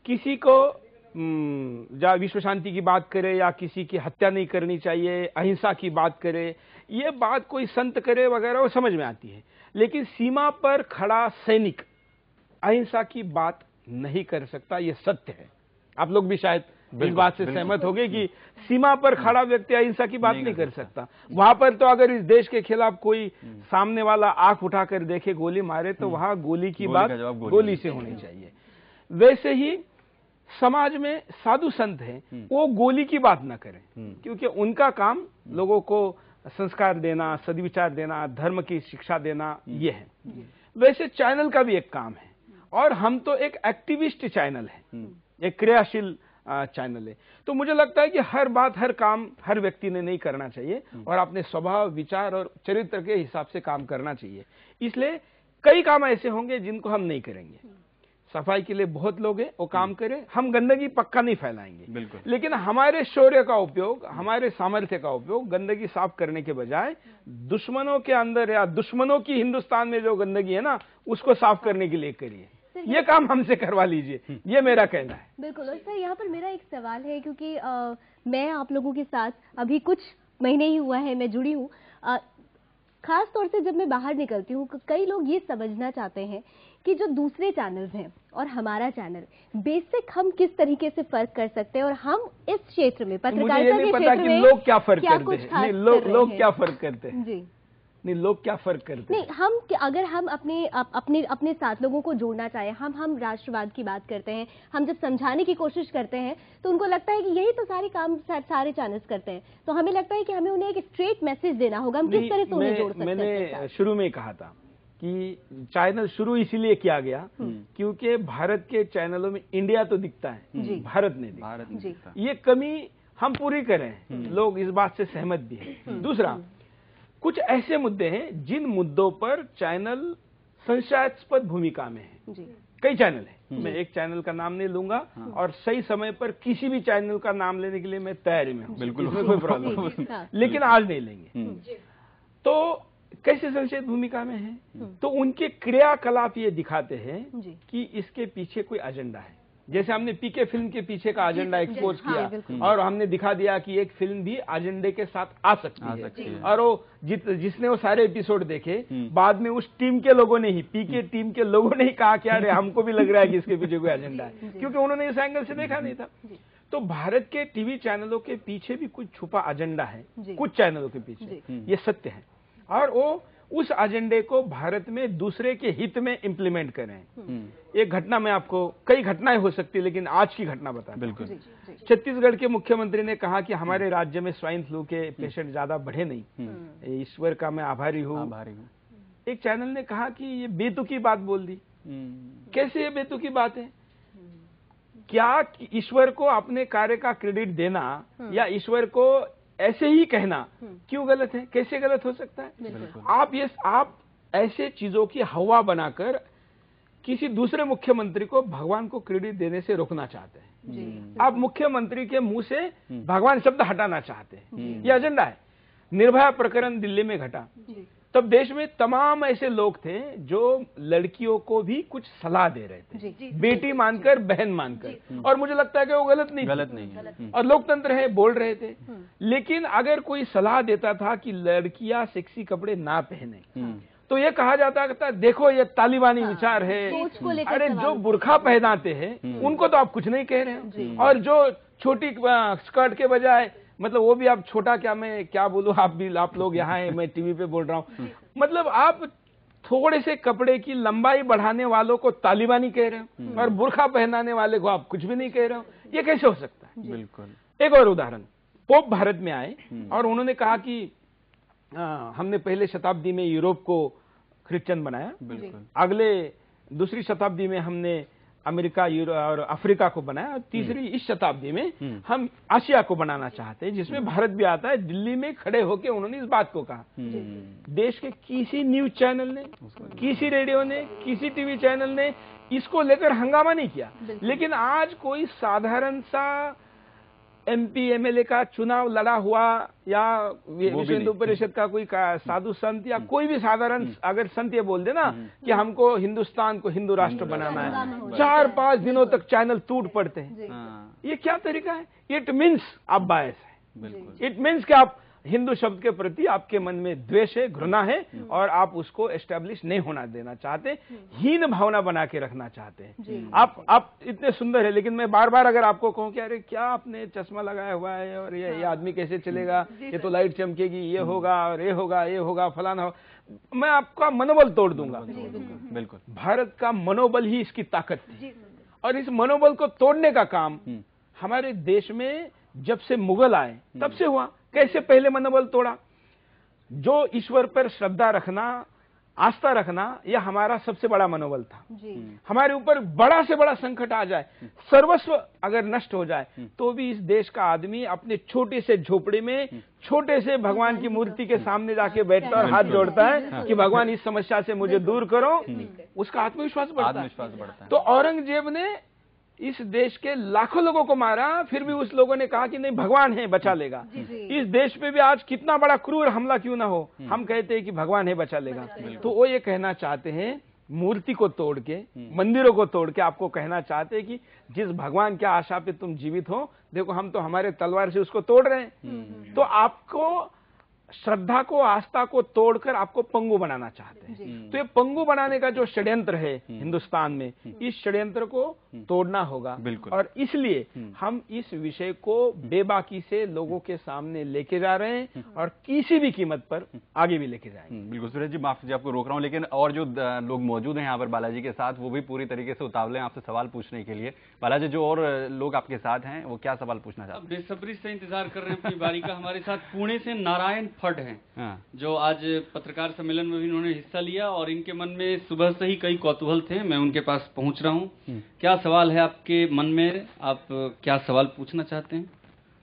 Speaker 2: किसी को या विश्व शांति की बात करे या किसी की हत्या नहीं करनी चाहिए, अहिंसा की बात करे, ये बात कोई संत करे वगैरह वो समझ में आती है, लेकिन सीमा पर खड़ा सैनिक अहिंसा की बात नहीं कर सकता, ये सत्य है। आप लोग भी शायद इस बात से सहमत होंगे कि सीमा पर खड़ा व्यक्ति अहिंसा की बात नहीं कर सकता। वहां पर तो अगर इस देश के खिलाफ कोई सामने वाला आंख उठाकर देखे, गोली मारे, तो वहां गोली की बात गोली से होनी चाहिए। वैसे ही समाज में साधु संत हैं, वो गोली की बात ना करें, क्योंकि उनका काम लोगों को संस्कार देना, सद्विचार देना, धर्म की शिक्षा देना, ये है। वैसे चैनल का भी एक काम है और हम तो एक एक्टिविस्ट चैनल है, एक क्रियाशील चैनल है। तो मुझे लगता है कि हर बात, हर काम हर व्यक्ति ने नहीं करना चाहिए और अपने स्वभाव, विचार और चरित्र के हिसाब से काम करना चाहिए। इसलिए कई काम ऐसे होंगे जिनको हम नहीं करेंगे। सफाई के लिए बहुत लोग हैं, वो काम करें, हम गंदगी पक्का नहीं फैलाएंगे, लेकिन हमारे शौर्य का उपयोग, हमारे सामर्थ्य का उपयोग गंदगी साफ करने के बजाय दुश्मनों के अंदर या दुश्मनों की हिंदुस्तान में जो गंदगी है ना, उसको साफ करने के लिए करिए। ये काम हमसे करवा लीजिए, ये मेरा कहना है।
Speaker 6: बिल्कुल। और सर, यहाँ पर मेरा एक सवाल है, क्योंकि मैं आप लोगों के साथ अभी कुछ महीने ही हुआ है मैं जुड़ी हूँ। खास तौर से जब मैं बाहर निकलती हूँ, कई लोग ये समझना चाहते हैं कि जो दूसरे चैनल्स हैं और हमारा चैनल, बेसिक हम किस तरीके से फर्क कर सकते हैं और हम इस क्षेत्र में, पत्रकारिता के क्षेत्र में
Speaker 2: लोग क्या फर्क करते हैं। लोग क्या फर्क करते हैं
Speaker 6: जी
Speaker 2: नहीं, लोग क्या फर्क करते हैं?
Speaker 6: नहीं, हम अगर हम अपने साथ लोगों को जोड़ना चाहें, हम राष्ट्रवाद की बात करते हैं, हम जब समझाने की कोशिश करते हैं तो उनको लगता है कि यही तो सारे काम सारे चैनल्स करते हैं, तो हमें लगता है कि हमें उन्हें एक स्ट्रेट मैसेज देना होगा। हम किस तरह से उन्हें जोड़ सकते हैं?
Speaker 2: मैंने शुरू में कहा था कि चैनल शुरू इसीलिए किया गया क्योंकि भारत के चैनलों में इंडिया तो दिखता है, भारत नहीं दिखता। ये कमी हम पूरी करें, लोग इस बात से सहमत भी है। दूसरा, कुछ ऐसे मुद्दे हैं जिन मुद्दों पर चैनल संशयास्पद भूमिका में है। कई चैनल हैं, मैं एक चैनल का नाम नहीं लूंगा और सही समय पर किसी भी चैनल का नाम लेने के लिए मैं तैयारी में हूं, बिल्कुल कोई प्रॉब्लम नहीं, लेकिन आज नहीं लेंगे। तो कैसे संशयित भूमिका में है, तो उनके क्रियाकलाप ये दिखाते हैं कि इसके पीछे कोई एजेंडा है। जैसे हमने पीके फिल्म के पीछे का एजेंडा एक्सपोज किया और हमने दिखा दिया कि एक फिल्म भी एजेंडे के साथ आ सकती है। और वो जिसने वो सारे एपिसोड देखे, बाद में उस टीम के लोगों ने ही, पीके टीम के लोगों ने ही कहा कि अरे हमको भी लग रहा है कि इसके पीछे कोई एजेंडा है, क्योंकि उन्होंने इस एंगल से देखा नहीं था। तो भारत के टीवी चैनलों के पीछे भी कुछ छुपा एजेंडा है, कुछ चैनलों के पीछे, ये सत्य है। और वो उस एजेंडे को भारत में दूसरे के हित में इंप्लीमेंट करें। एक घटना में आपको, कई घटनाएं हो सकती है लेकिन आज की घटना बता। बिल्कुल। छत्तीसगढ़ के मुख्यमंत्री ने कहा कि हमारे राज्य में स्वाइन फ्लू के पेशेंट ज्यादा बढ़े नहीं, ईश्वर का मैं आभारी हूँ। एक चैनल ने कहा कि ये बेतुकी बात बोल दी। कैसे ये बेतुकी बात है? क्या ईश्वर को अपने कार्य का क्रेडिट देना या ईश्वर को ऐसे ही कहना क्यों गलत है? कैसे गलत हो सकता है? आप ऐसे चीजों की हवा बनाकर किसी दूसरे मुख्यमंत्री को भगवान को क्रेडिट देने से रोकना चाहते हैं। आप मुख्यमंत्री के मुंह से भगवान शब्द हटाना चाहते हैं, ये एजेंडा है। निर्भया प्रकरण दिल्ली में घटा, तब देश में तमाम ऐसे लोग थे जो लड़कियों को भी कुछ सलाह दे रहे थे, बेटी मानकर, बहन मानकर, और मुझे लगता है कि वो गलत नहीं
Speaker 1: है,
Speaker 2: और लोकतंत्र है, बोल रहे थे। लेकिन अगर कोई सलाह देता था कि लड़कियां सेक्सी कपड़े ना पहने, तो ये कहा जाता था देखो ये तालिबानी विचार है। अरे जो बुरखा पहनाते हैं उनको तो आप कुछ नहीं कह रहे हैं, और जो छोटी स्कर्ट के बजाय, मतलब वो भी आप छोटा, क्या मैं क्या बोलूं, आप लोग यहाँ हैं, मैं टीवी पे बोल रहा हूँ, मतलब आप थोड़े से कपड़े की लंबाई बढ़ाने वालों को तालिबानी कह रहे हो, और बुरखा पहनाने वाले को आप कुछ भी नहीं कह रहे हो। ये कैसे हो सकता है?
Speaker 1: बिल्कुल।
Speaker 2: एक और उदाहरण, पोप भारत में आए और उन्होंने कहा कि हमने पहले शताब्दी में यूरोप को क्रिश्चियन बनाया, अगले दूसरी शताब्दी में हमने अमेरिका और अफ्रीका को बनाया, और तीसरी इस शताब्दी में हम आसिया को बनाना चाहते हैं, जिसमें भारत भी आता है। दिल्ली में खड़े होकर उन्होंने इस बात को कहा। देश के किसी न्यूज चैनल ने, किसी रेडियो ने, किसी टीवी चैनल ने इसको लेकर हंगामा नहीं किया। लेकिन आज कोई साधारण सा MP MLA का चुनाव लड़ा हुआ, या विश्व हिंदू परिषद का कोई साधु संत, या कोई भी साधारण अगर संत ये बोल दे ना कि हमको हिंदुस्तान को हिंदू राष्ट्र बनाना है, 4-5 दिनों तक चैनल टूट पड़ते हैं। ये क्या तरीका है? इट मीन्स आप बायस है, इट मीन्स कि आप हिंदू शब्द के प्रति आपके मन में द्वेष है, घृणा है, और आप उसको एस्टेब्लिश नहीं होना देना चाहते, हीन भावना बना के रखना चाहते हैं। आप इतने सुंदर है, लेकिन मैं बार बार अगर आपको कहूं कि अरे क्या आपने चश्मा लगाया हुआ है, और ये आदमी कैसे चलेगा, ये तो लाइट चमकेगी, ये होगा और ये होगा फलाना हो, मैं आपका मनोबल तोड़ दूंगा।
Speaker 1: बिल्कुल।
Speaker 2: भारत का मनोबल ही इसकी ताकत थी, और इस मनोबल को तोड़ने का काम हमारे देश में जब से मुगल आए तब से हुआ। कैसे पहले मनोबल तोड़ा? जो ईश्वर पर श्रद्धा रखना, आस्था रखना, यह हमारा सबसे बड़ा मनोबल था। हमारे ऊपर बड़ा से बड़ा संकट आ जाए, सर्वस्व अगर नष्ट हो जाए, तो भी इस देश का आदमी अपने छोटे से झोपड़ी में छोटे से भगवान की मूर्ति के सामने जाके बैठता और हाथ जोड़ता है कि भगवान इस समस्या से मुझे दूर करो। उसका आत्मविश्वास बढ़ता है। तो औरंगजेब ने इस देश के लाखों लोगों को मारा, फिर भी उस लोगों ने कहा कि नहीं, भगवान है, बचा लेगा। इस देश पे भी आज कितना बड़ा क्रूर हमला क्यों ना हो, हम कहते हैं कि भगवान है, बचा लेगा। तो वो ये कहना चाहते हैं, मूर्ति को तोड़ के, मंदिरों को तोड़ के आपको कहना चाहते हैं कि जिस भगवान की आशा पे तुम जीवित हो, देखो हम तो हमारे तलवार से उसको तोड़ रहे हैं। तो आपको श्रद्धा को, आस्था को तोड़कर आपको पंगु बनाना चाहते हैं। तो ये पंगु बनाने का जो षड्यंत्र है हिंदुस्तान में, इस षड्यंत्र को तोड़ना होगा। और इसलिए हम इस विषय को बेबाकी से लोगों के सामने लेके जा रहे हैं, और किसी भी कीमत पर आगे भी लेके जाएंगे।
Speaker 1: बिल्कुल। सूरज जी, माफ कीजिए आपको रोक रहा हूं, लेकिन और जो लोग मौजूद हैं यहाँ पर बालाजी के साथ, वो भी पूरी तरीके से उतावले हैं आपसे सवाल पूछने के लिए। बालाजी, जो और लोग आपके साथ हैं, वो क्या सवाल पूछना चाहते हैं?
Speaker 3: बेसब्री से इंतजार कर रहे हैं अपनी बारी का। हमारे साथ पुणे से नारायण फट हैं, जो आज पत्रकार सम्मेलन में भी इन्होंने हिस्सा लिया, और इनके मन में सुबह से ही कई कौतूहल थे। मैं उनके पास पहुंच रहा हूं। क्या सवाल है आपके मन में? आप क्या सवाल पूछना चाहते हैं?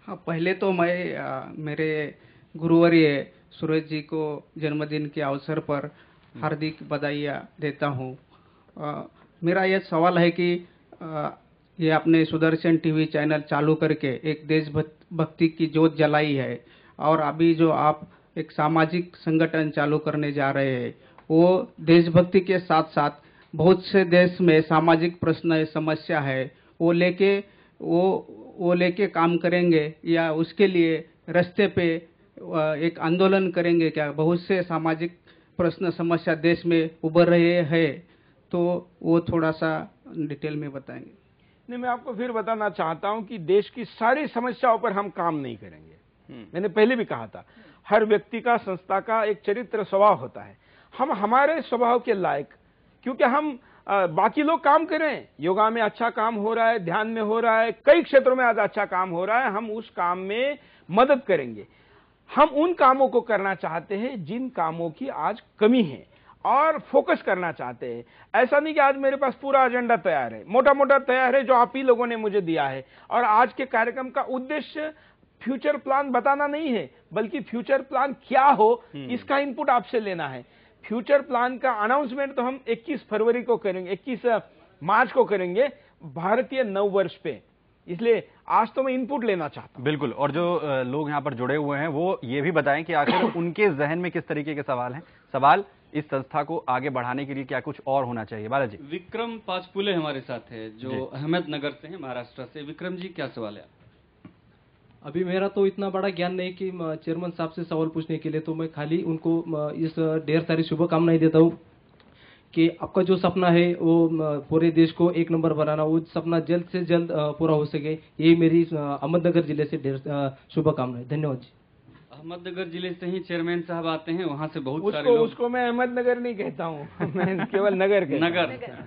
Speaker 11: हाँ, पहले तो मैं मेरे गुरुवर्य सूरज जी को जन्मदिन के अवसर पर हार्दिक बधाइयाँ देता हूँ। मेरा यह सवाल है कि ये आपने सुदर्शन टीवी चैनल चालू करके एक देशभक्ति की ज्योत जलाई है, और अभी जो आप एक सामाजिक संगठन चालू करने जा रहे हैं, वो देशभक्ति के साथ साथ बहुत से देश में सामाजिक प्रश्न समस्या है, वो लेके काम करेंगे, या उसके लिए रास्ते पे एक आंदोलन करेंगे क्या? बहुत से सामाजिक प्रश्न समस्या देश में उभर रहे हैं, तो वो थोड़ा सा डिटेल में बताएंगे।
Speaker 2: नहीं, मैं आपको फिर बताना चाहता हूं कि देश की सारी समस्याओं पर हम काम नहीं करेंगे। मैंने पहले भी कहा था, हर व्यक्ति का, संस्था का एक चरित्र स्वभाव होता है। हम हमारे स्वभाव के लायक, क्योंकि हम बाकी लोग काम कर रहे हैं, योगा में अच्छा काम हो रहा है, ध्यान में हो रहा है, कई क्षेत्रों में आज अच्छा काम हो रहा है, हम उस काम में मदद करेंगे। हम उन कामों को करना चाहते हैं जिन कामों की आज कमी है, और फोकस करना चाहते हैं। ऐसा नहीं कि आज मेरे पास पूरा एजेंडा तैयार है, मोटा मोटा तैयार है, जो आप ही लोगों ने मुझे दिया है। और आज के कार्यक्रम का उद्देश्य फ्यूचर प्लान बताना नहीं है, बल्कि फ्यूचर प्लान क्या हो, इसका इनपुट आपसे लेना है। फ्यूचर प्लान का अनाउंसमेंट तो हम 21 फरवरी को करेंगे, 21 मार्च को करेंगे, भारतीय नव वर्ष पे। इसलिए आज तो मैं इनपुट लेना चाहता हूं।
Speaker 1: बिल्कुल, और जो लोग यहाँ पर जुड़े हुए हैं वो ये भी बताएं कि आखिर उनके जहन में किस तरीके के सवाल हैं। सवाल इस संस्था को आगे बढ़ाने के लिए क्या कुछ और होना चाहिए? बालाजी।
Speaker 3: विक्रम पाचपुले हमारे साथ है, जो अहमदनगर से हैं, महाराष्ट्र से। विक्रम जी, क्या सवाल है?
Speaker 12: अभी मेरा तो इतना बड़ा ज्ञान नहीं कि चेयरमैन साहब से सवाल पूछने के लिए, तो मैं खाली उनको इस ढेर सारी शुभकामनाएं देता हूँ कि आपका जो सपना है वो पूरे देश को एक नंबर बनाना, वो सपना जल्द से जल्द पूरा हो सके। यही मेरी अहमदनगर जिले से ढेर शुभकामनाएं। धन्यवाद जी।
Speaker 3: अहमदनगर जिले से ही चेयरमैन साहब आते हैं, वहाँ से बहुत सारे लोग।
Speaker 2: उसको मैं अहमदनगर नहीं कहता हूँ, मैं केवल नगर कहता हूँ।
Speaker 3: नगर।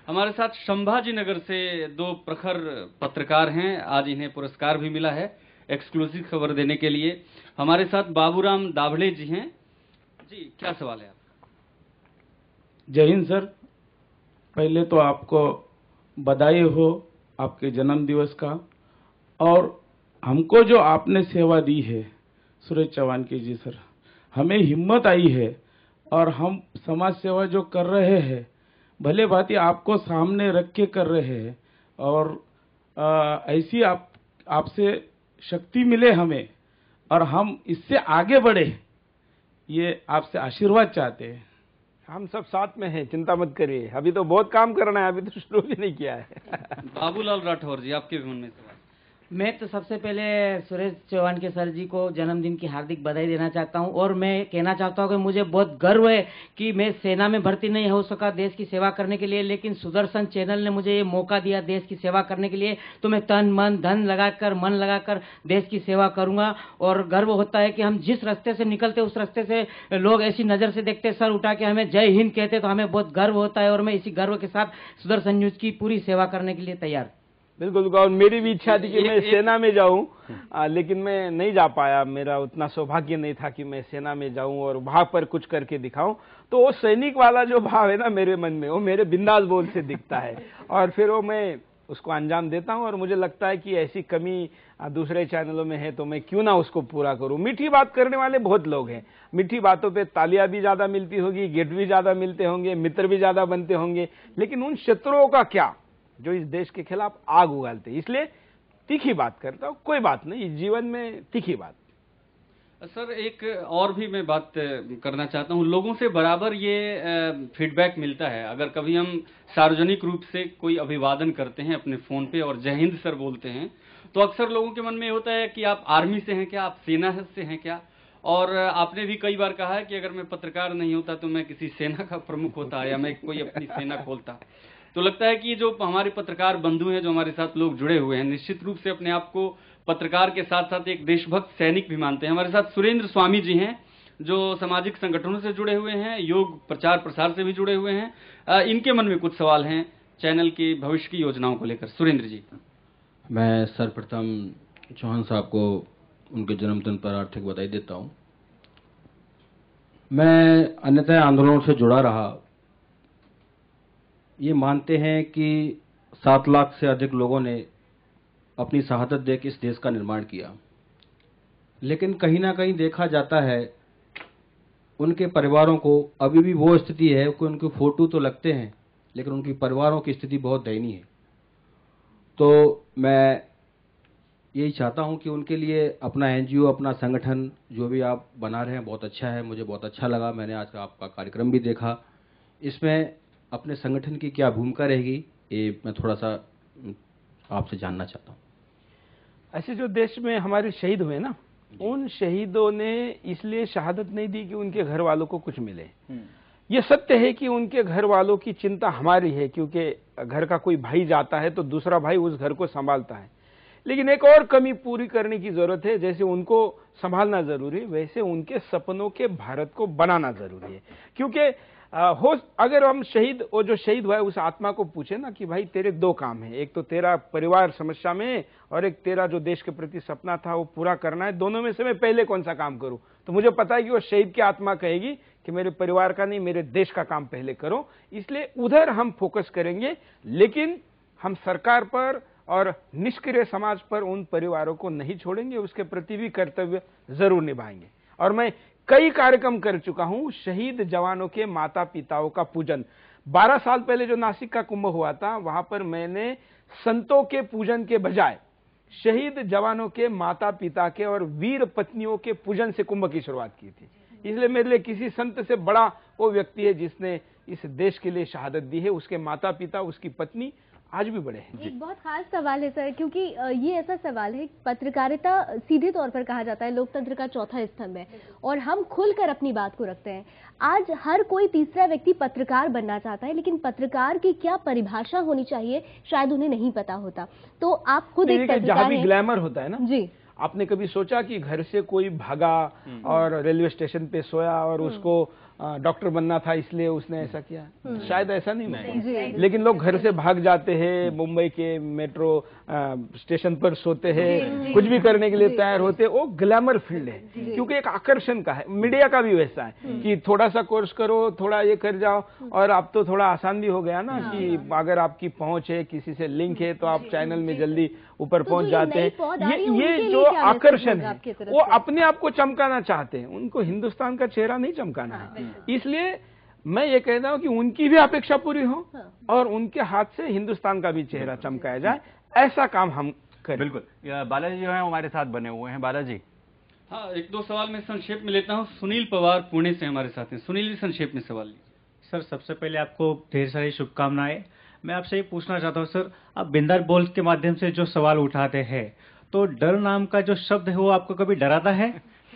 Speaker 3: हमारे साथ संभाजी नगर से 2 प्रखर पत्रकार हैं, आज इन्हें पुरस्कार भी मिला है एक्सक्लूसिव खबर देने के लिए। हमारे साथ बाबूराम दाभड़े जी हैं। जी, क्या सवाल है आपका?
Speaker 13: जय हिंद सर। पहले तो आपको बधाई हो आपके जन्म दिवस का, और हमको जो आपने सेवा दी है सूरज चौहान की जी सर, हमें हिम्मत आई है और हम समाज सेवा जो कर रहे हैं भले भांति आपको सामने रख के कर रहे हैं, और ऐसी आपसे शक्ति मिले हमें और हम इससे आगे बढ़े, ये आपसे आशीर्वाद चाहते हैं।
Speaker 2: हम सब साथ में हैं, चिंता मत करिए। अभी तो बहुत काम करना है, अभी तो शुरू भी नहीं किया है।
Speaker 3: बाबूलाल राठौर जी, आपके भी मन में सवाल?
Speaker 14: मैं तो सबसे पहले सुरेश चौहान के सर जी को जन्मदिन की हार्दिक बधाई देना चाहता हूं, और मैं कहना चाहता हूं कि मुझे बहुत गर्व है कि मैं सेना में भर्ती नहीं हो सका देश की सेवा करने के लिए, लेकिन सुदर्शन चैनल ने मुझे ये मौका दिया देश की सेवा करने के लिए, तो मैं तन मन धन लगाकर मन लगाकर देश की सेवा करूंगा। और गर्व होता है कि हम जिस रास्ते से निकलते उस रास्ते से लोग ऐसी नजर से देखते, सर उठा के हमें जय हिंद कहते, तो हमें बहुत गर्व होता है, और मैं इसी गर्व के साथ सुदर्शन न्यूज की पूरी सेवा करने के लिए तैयार।
Speaker 2: बिल्कुल, और मेरी भी इच्छा थी कि मैं सेना में जाऊं, लेकिन मैं नहीं जा पाया। मेरा उतना सौभाग्य नहीं था कि मैं सेना में जाऊं और वहां पर कुछ करके दिखाऊं। तो वो सैनिक वाला जो भाव है ना मेरे मन में, वो मेरे बिंदास बोल से दिखता है, और फिर वो मैं उसको अंजाम देता हूं। और मुझे लगता है कि ऐसी कमी दूसरे चैनलों में है, तो मैं क्यों ना उसको पूरा करूं। मीठी बात करने वाले बहुत लोग हैं, मीठी बातों पे तालियां भी ज्यादा मिलती होगी, गिफ्ट भी ज्यादा मिलते होंगे, मित्र भी ज्यादा बनते होंगे, लेकिन उन शत्रुओं का क्या जो इस देश के खिलाफ आग उगालते। इसलिए तीखी बात करता हूं, कोई बात नहीं, जीवन में तीखी बात।
Speaker 3: सर, एक और भी मैं बात करना चाहता हूं। लोगों से बराबर ये फीडबैक मिलता है, अगर कभी हम सार्वजनिक रूप से कोई अभिवादन करते हैं अपने फोन पे और जय हिंद सर बोलते हैं, तो अक्सर लोगों के मन में होता है कि आप आर्मी से हैं क्या, आप सेना से हैं क्या। और आपने भी कई बार कहा है कि अगर मैं पत्रकार नहीं होता तो मैं किसी सेना का प्रमुख होता या मैं कोई अपनी सेना खोलता। तो लगता है कि जो हमारे पत्रकार बंधु हैं, जो हमारे साथ लोग जुड़े हुए हैं, निश्चित रूप से अपने आप को पत्रकार के साथ साथ एक देशभक्त सैनिक भी मानते हैं। हमारे साथ सुरेंद्र स्वामी जी हैं, जो सामाजिक संगठनों से जुड़े हुए हैं, योग प्रचार प्रसार से भी जुड़े हुए हैं। इनके मन में कुछ सवाल हैं चैनल की भविष्य की योजनाओं को लेकर। सुरेंद्र जी।
Speaker 15: मैं सर्वप्रथम चौहान साहब को उनके जन्मदिन पर हार्दिक बधाई देता हूं। मैं अन्यथा आंदोलनों से जुड़ा रहा, ये मानते हैं कि 7 लाख से अधिक लोगों ने अपनी शहादत देकर इस देश का निर्माण किया, लेकिन कहीं ना कहीं देखा जाता है उनके परिवारों को अभी भी वो स्थिति है कि उनके फोटो तो लगते हैं लेकिन उनकी परिवारों की स्थिति बहुत दयनीय है। तो मैं यही चाहता हूं कि उनके लिए अपना एनजीओ, अपना संगठन जो भी आप बना रहे हैं बहुत अच्छा है, मुझे बहुत अच्छा लगा। मैंने आज का आपका कार्यक्रम भी देखा, इसमें अपने संगठन की क्या भूमिका रहेगी ये मैं थोड़ा सा आपसे जानना चाहता हूँ।
Speaker 2: ऐसे जो देश में हमारे शहीद हुए ना, उन शहीदों ने इसलिए शहादत नहीं दी कि उनके घर वालों को कुछ मिले। ये सत्य है कि उनके घर वालों की चिंता हमारी है, क्योंकि घर का कोई भाई जाता है तो दूसरा भाई उस घर को संभालता है। लेकिन एक और कमी पूरी करने की जरूरत है, जैसे उनको संभालना जरूरी है वैसे उनके सपनों के भारत को बनाना जरूरी है। क्योंकि अगर हम शहीद, वो जो शहीद हुआ है उस आत्मा को पूछे ना कि भाई तेरे 2 काम है, एक तो तेरा परिवार समस्या में और एक तेरा जो देश के प्रति सपना था वो पूरा करना है, दोनों में से मैं पहले कौन सा काम करूं। तो मुझे पता है कि वो शहीद की आत्मा कहेगी कि मेरे परिवार का नहीं, मेरे देश का काम पहले करो। इसलिए उधर हम फोकस करेंगे, लेकिन हम सरकार पर और निष्क्रिय समाज पर उन परिवारों को नहीं छोड़ेंगे, उसके प्रति भी कर्तव्य जरूर निभाएंगे। और मैं कई कार्यक्रम कर चुका हूं। शहीद जवानों के माता पिताओं का पूजन, 12 साल पहले जो नासिक का कुंभ हुआ था, वहां पर मैंने संतों के पूजन के बजाय शहीद जवानों के माता पिता के और वीर पत्नियों के पूजन से कुंभ की शुरुआत की थी। इसलिए मेरे लिए किसी संत से बड़ा वो व्यक्ति है जिसने इस देश के लिए शहादत दी है। उसके माता पिता, उसकी पत्नी आज भी बड़े हैं।
Speaker 16: एक बहुत खास सवाल है सर, क्योंकि ये ऐसा सवाल है, पत्रकारिता सीधे तौर पर कहा जाता है लोकतंत्र का चौथा स्तंभ है और हम खुलकर अपनी बात को रखते हैं। आज हर कोई तीसरा व्यक्ति पत्रकार बनना चाहता है, लेकिन पत्रकार की क्या परिभाषा होनी चाहिए शायद उन्हें नहीं पता होता। तो आप खुद एक पत्रकार
Speaker 2: जहाँ भी ग्लैमर होता है ना
Speaker 16: जी,
Speaker 2: आपने कभी सोचा कि घर से कोई भागा और रेलवे स्टेशन पे सोया और उसको डॉक्टर बनना था इसलिए उसने ऐसा किया? शायद ऐसा नहीं होता। लेकिन लोग घर से भाग जाते हैं, मुंबई के मेट्रो स्टेशन पर सोते हैं, कुछ भी करने के लिए तैयार होते हैं। वो ग्लैमर फील्ड है, क्योंकि एक आकर्षण का है। मीडिया का भी वैसा है कि थोड़ा सा कोर्स करो, थोड़ा ये कर जाओ, और अब तो थोड़ा आसान भी हो गया ना कि अगर आपकी पहुंच है, किसी से लिंक है, तो आप चैनल में जल्दी ऊपर पहुंच जाते हैं। ये जो आकर्षण है वो अपने आप को चमकाना चाहते हैं, उनको हिंदुस्तान का चेहरा नहीं चमकाना है। इसलिए मैं ये कहता हूं कि उनकी भी अपेक्षा पूरी हो और उनके हाथ से हिंदुस्तान का भी चेहरा चमकाया जाए, ऐसा काम हम करें।
Speaker 1: बिल्कुल। बालाजी जो है हमारे साथ बने हुए हैं। बालाजी,
Speaker 3: हाँ, एक दो सवाल मैं संक्षेप में लेता हूँ। सुनील पवार पुणे से हमारे साथ हैं। सुनील जी, संक्षेप में सवाल लीजिए।
Speaker 17: सर, सबसे पहले आपको ढेर सारी शुभकामनाएं। मैं आपसे ये पूछना चाहता हूँ सर, आप बिंदास बोल के माध्यम से जो सवाल उठाते हैं, तो डर नाम का जो शब्द है वो आपको कभी डराता है?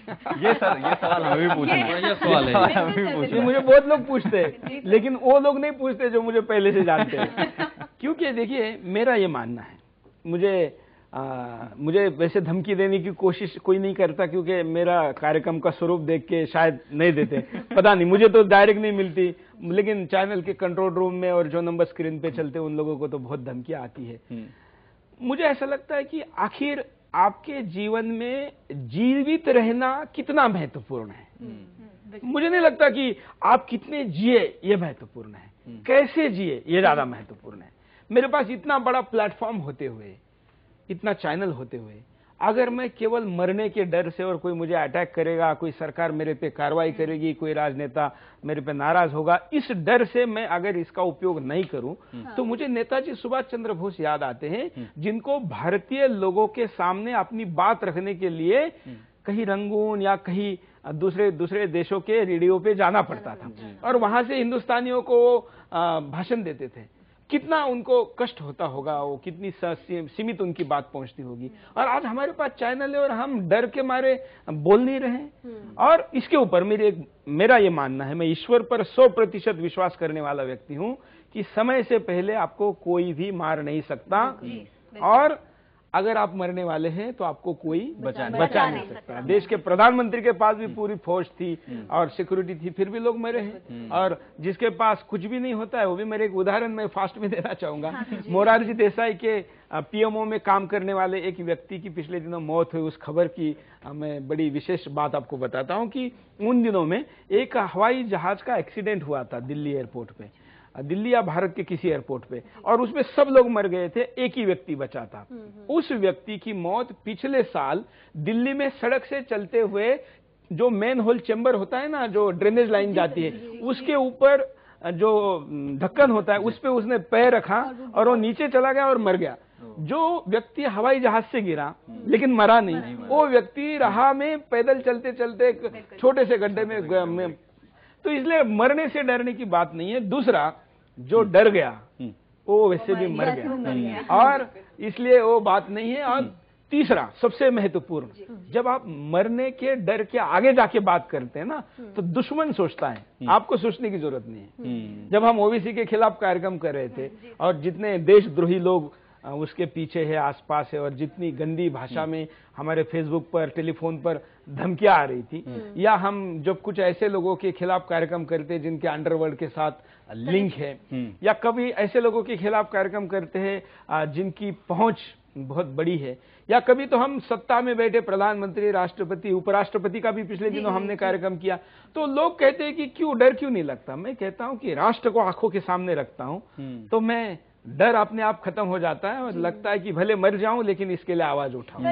Speaker 1: ये सवाल हमें भी पूछना सवाल है।
Speaker 2: मुझे बहुत लोग पूछते हैं, लेकिन वो लोग नहीं पूछते जो मुझे पहले से जानते हैं। क्योंकि देखिए, मेरा ये मानना है, मुझे वैसे धमकी देने की कोशिश कोई नहीं करता, क्योंकि मेरा कार्यक्रम का स्वरूप देख के शायद नहीं देते, पता नहीं, मुझे तो डायरेक्ट नहीं मिलती, लेकिन चैनल के कंट्रोल रूम में और जो नंबर स्क्रीन पे चलते उन लोगों को तो बहुत धमकियां आती है। मुझे ऐसा लगता है कि आखिर आपके जीवन में जीवित रहना कितना महत्वपूर्ण है। मुझे नहीं लगता कि आप कितने जिए ये महत्वपूर्ण है, कैसे जिए ये ज्यादा महत्वपूर्ण है। मेरे पास इतना बड़ा प्लेटफॉर्म होते हुए, इतना चैनल होते हुए, अगर मैं केवल मरने के डर से और कोई मुझे अटैक करेगा, कोई सरकार मेरे पे कार्रवाई करेगी, कोई राजनेता मेरे पे नाराज होगा, इस डर से मैं अगर इसका उपयोग नहीं करूं, तो मुझे नेताजी सुभाष चंद्र बोस याद आते हैं, जिनको भारतीय लोगों के सामने अपनी बात रखने के लिए कहीं रंगून या कहीं दूसरे देशों के रेडियो पे जाना पड़ता था और वहां से हिंदुस्तानियों को भाषण देते थे। कितना उनको कष्ट होता होगा, वो कितनी सीमित उनकी बात पहुंचती होगी। और आज हमारे पास चैनल है और हम डर के मारे बोल नहीं रहे। और इसके ऊपर मेरा ये मानना है, मैं ईश्वर पर 100% विश्वास करने वाला व्यक्ति हूं कि समय से पहले आपको कोई भी मार नहीं सकता, और अगर आप मरने वाले हैं तो आपको कोई बचा नहीं सकता। देश के प्रधानमंत्री के पास भी पूरी फौज थी और सिक्योरिटी थी, फिर भी लोग मरे हैं। और जिसके पास कुछ भी नहीं होता है वो भी मेरे एक उदाहरण मैं फास्ट में देना चाहूंगा। मोरारजी देसाई के पीएमओ में काम करने वाले एक व्यक्ति की पिछले दिनों मौत हुई। उस खबर की मैं बड़ी विशेष बात आपको बताता हूं कि उन दिनों में एक हवाई जहाज का एक्सीडेंट हुआ था दिल्ली एयरपोर्ट पे, दिल्ली या भारत के किसी एयरपोर्ट पे, और उसमें सब लोग मर गए थे, एक ही व्यक्ति बचा था। उस व्यक्ति की मौत पिछले साल दिल्ली में सड़क से चलते हुए जो मेन होल चेंबर होता है ना, जो ड्रेनेज लाइन जाती है, उसके ऊपर जो ढक्कन होता है उस पे उसने पैर रखा और वो नीचे चला गया और मर गया। जो व्यक्ति हवाई जहाज से गिरा लेकिन मरा नहीं, वो व्यक्ति राह में पैदल चलते चलते छोटे से गड्ढे में। तो इसलिए मरने से डरने की बात नहीं है। दूसरा, जो डर गया वो वैसे भी मर गया, और इसलिए वो बात नहीं है। और तीसरा, सबसे महत्वपूर्ण, जब आप मरने के डर के आगे जाके बात करते हैं ना, तो दुश्मन सोचता है, आपको सोचने की जरूरत नहीं है। जब हम ओबीसी के खिलाफ कार्यक्रम कर रहे थे और जितने देशद्रोही लोग उसके पीछे है, आसपास है, और जितनी गंदी भाषा में हमारे फेसबुक पर, टेलीफोन पर धमकियां आ रही थी, या हम जब कुछ ऐसे लोगों के खिलाफ कार्यक्रम करते जिनके अंडरवर्ल्ड के साथ लिंक है, या कभी ऐसे लोगों के खिलाफ कार्यक्रम करते हैं जिनकी पहुंच बहुत बड़ी है, या कभी तो हम सत्ता में बैठे प्रधानमंत्री, राष्ट्रपति, उपराष्ट्रपति का भी पिछले दिनों हमने कार्यक्रम किया, तो लोग कहते हैं कि क्यों डर क्यों नहीं लगता। मैं कहता हूं कि राष्ट्र को आंखों के सामने रखता हूं, तो मैं डर अपने आप खत्म हो जाता है और लगता है कि भले मर जाऊं लेकिन इसके लिए आवाज उठाऊं।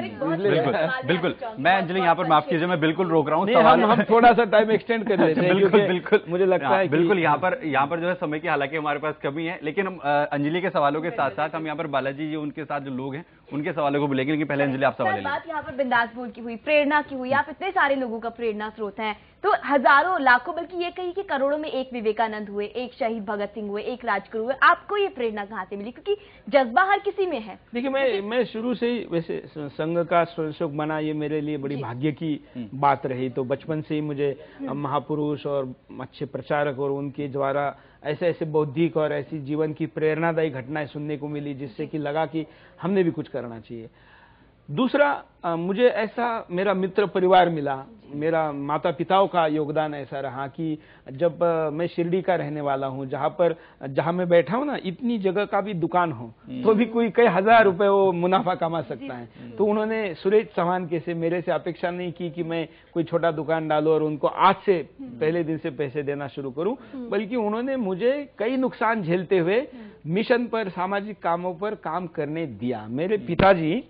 Speaker 1: बिल्कुल। मैं अंजलि यहाँ पर माफ कीजिए, मैं बिल्कुल रोक रहा हूँ।
Speaker 2: हम थोड़ा सा टाइम एक्सटेंड कर लेते हैं।
Speaker 1: बिल्कुल
Speaker 2: मुझे लगता है
Speaker 1: बिल्कुल यहाँ पर जो है समय की हालांकि हमारे पास कमी है, लेकिन हम अंजलि के सवालों के साथ साथ हम यहाँ पर बालाजी जी उनके साथ जो लोग हैं उनके सवालों को बुलेंगे, लेकिन पहले अंजलि आप सवाल
Speaker 6: बात यहाँ पर बिंदास बोल की हुई, प्रेरणा की हुई, आप इतने सारे लोगों का प्रेरणा स्रोत हैं, तो हजारों लाखों बल्कि ये कही कि करोड़ों में एक विवेकानंद हुए, एक शहीद भगत सिंह हुए, एक राजगुरु हुए, आपको ये प्रेरणा कहाँ से मिली? क्योंकि जज्बा हर किसी में है।
Speaker 2: देखिए मैं शुरू से ही वैसे संघ का स्वयंसेवक बना, ये मेरे लिए बड़ी भाग्य की बात रही। तो बचपन से ही मुझे महापुरुष और अच्छे प्रचारक और उनके द्वारा ऐसे ऐसे बौद्धिक और ऐसी जीवन की प्रेरणादायी घटनाएं सुनने को मिली, जिससे कि लगा कि हमने भी कुछ करना चाहिए। दूसरा मुझे ऐसा मेरा मित्र परिवार मिला, मेरा माता पिताओं का योगदान ऐसा रहा कि जब मैं शिरडी का रहने वाला हूँ, जहाँ मैं बैठा हूँ ना, इतनी जगह का भी दुकान हो तो भी कोई कई हजार रुपए वो मुनाफा कमा सकता है। तो उन्होंने सुरेश चौहान के से मेरे से अपेक्षा नहीं की कि मैं कोई छोटा दुकान डालूं और उनको आज से पहले दिन से पैसे देना शुरू करूं, बल्कि उन्होंने मुझे कई नुकसान झेलते हुए मिशन पर, सामाजिक कामों पर काम करने दिया। मेरे पिताजी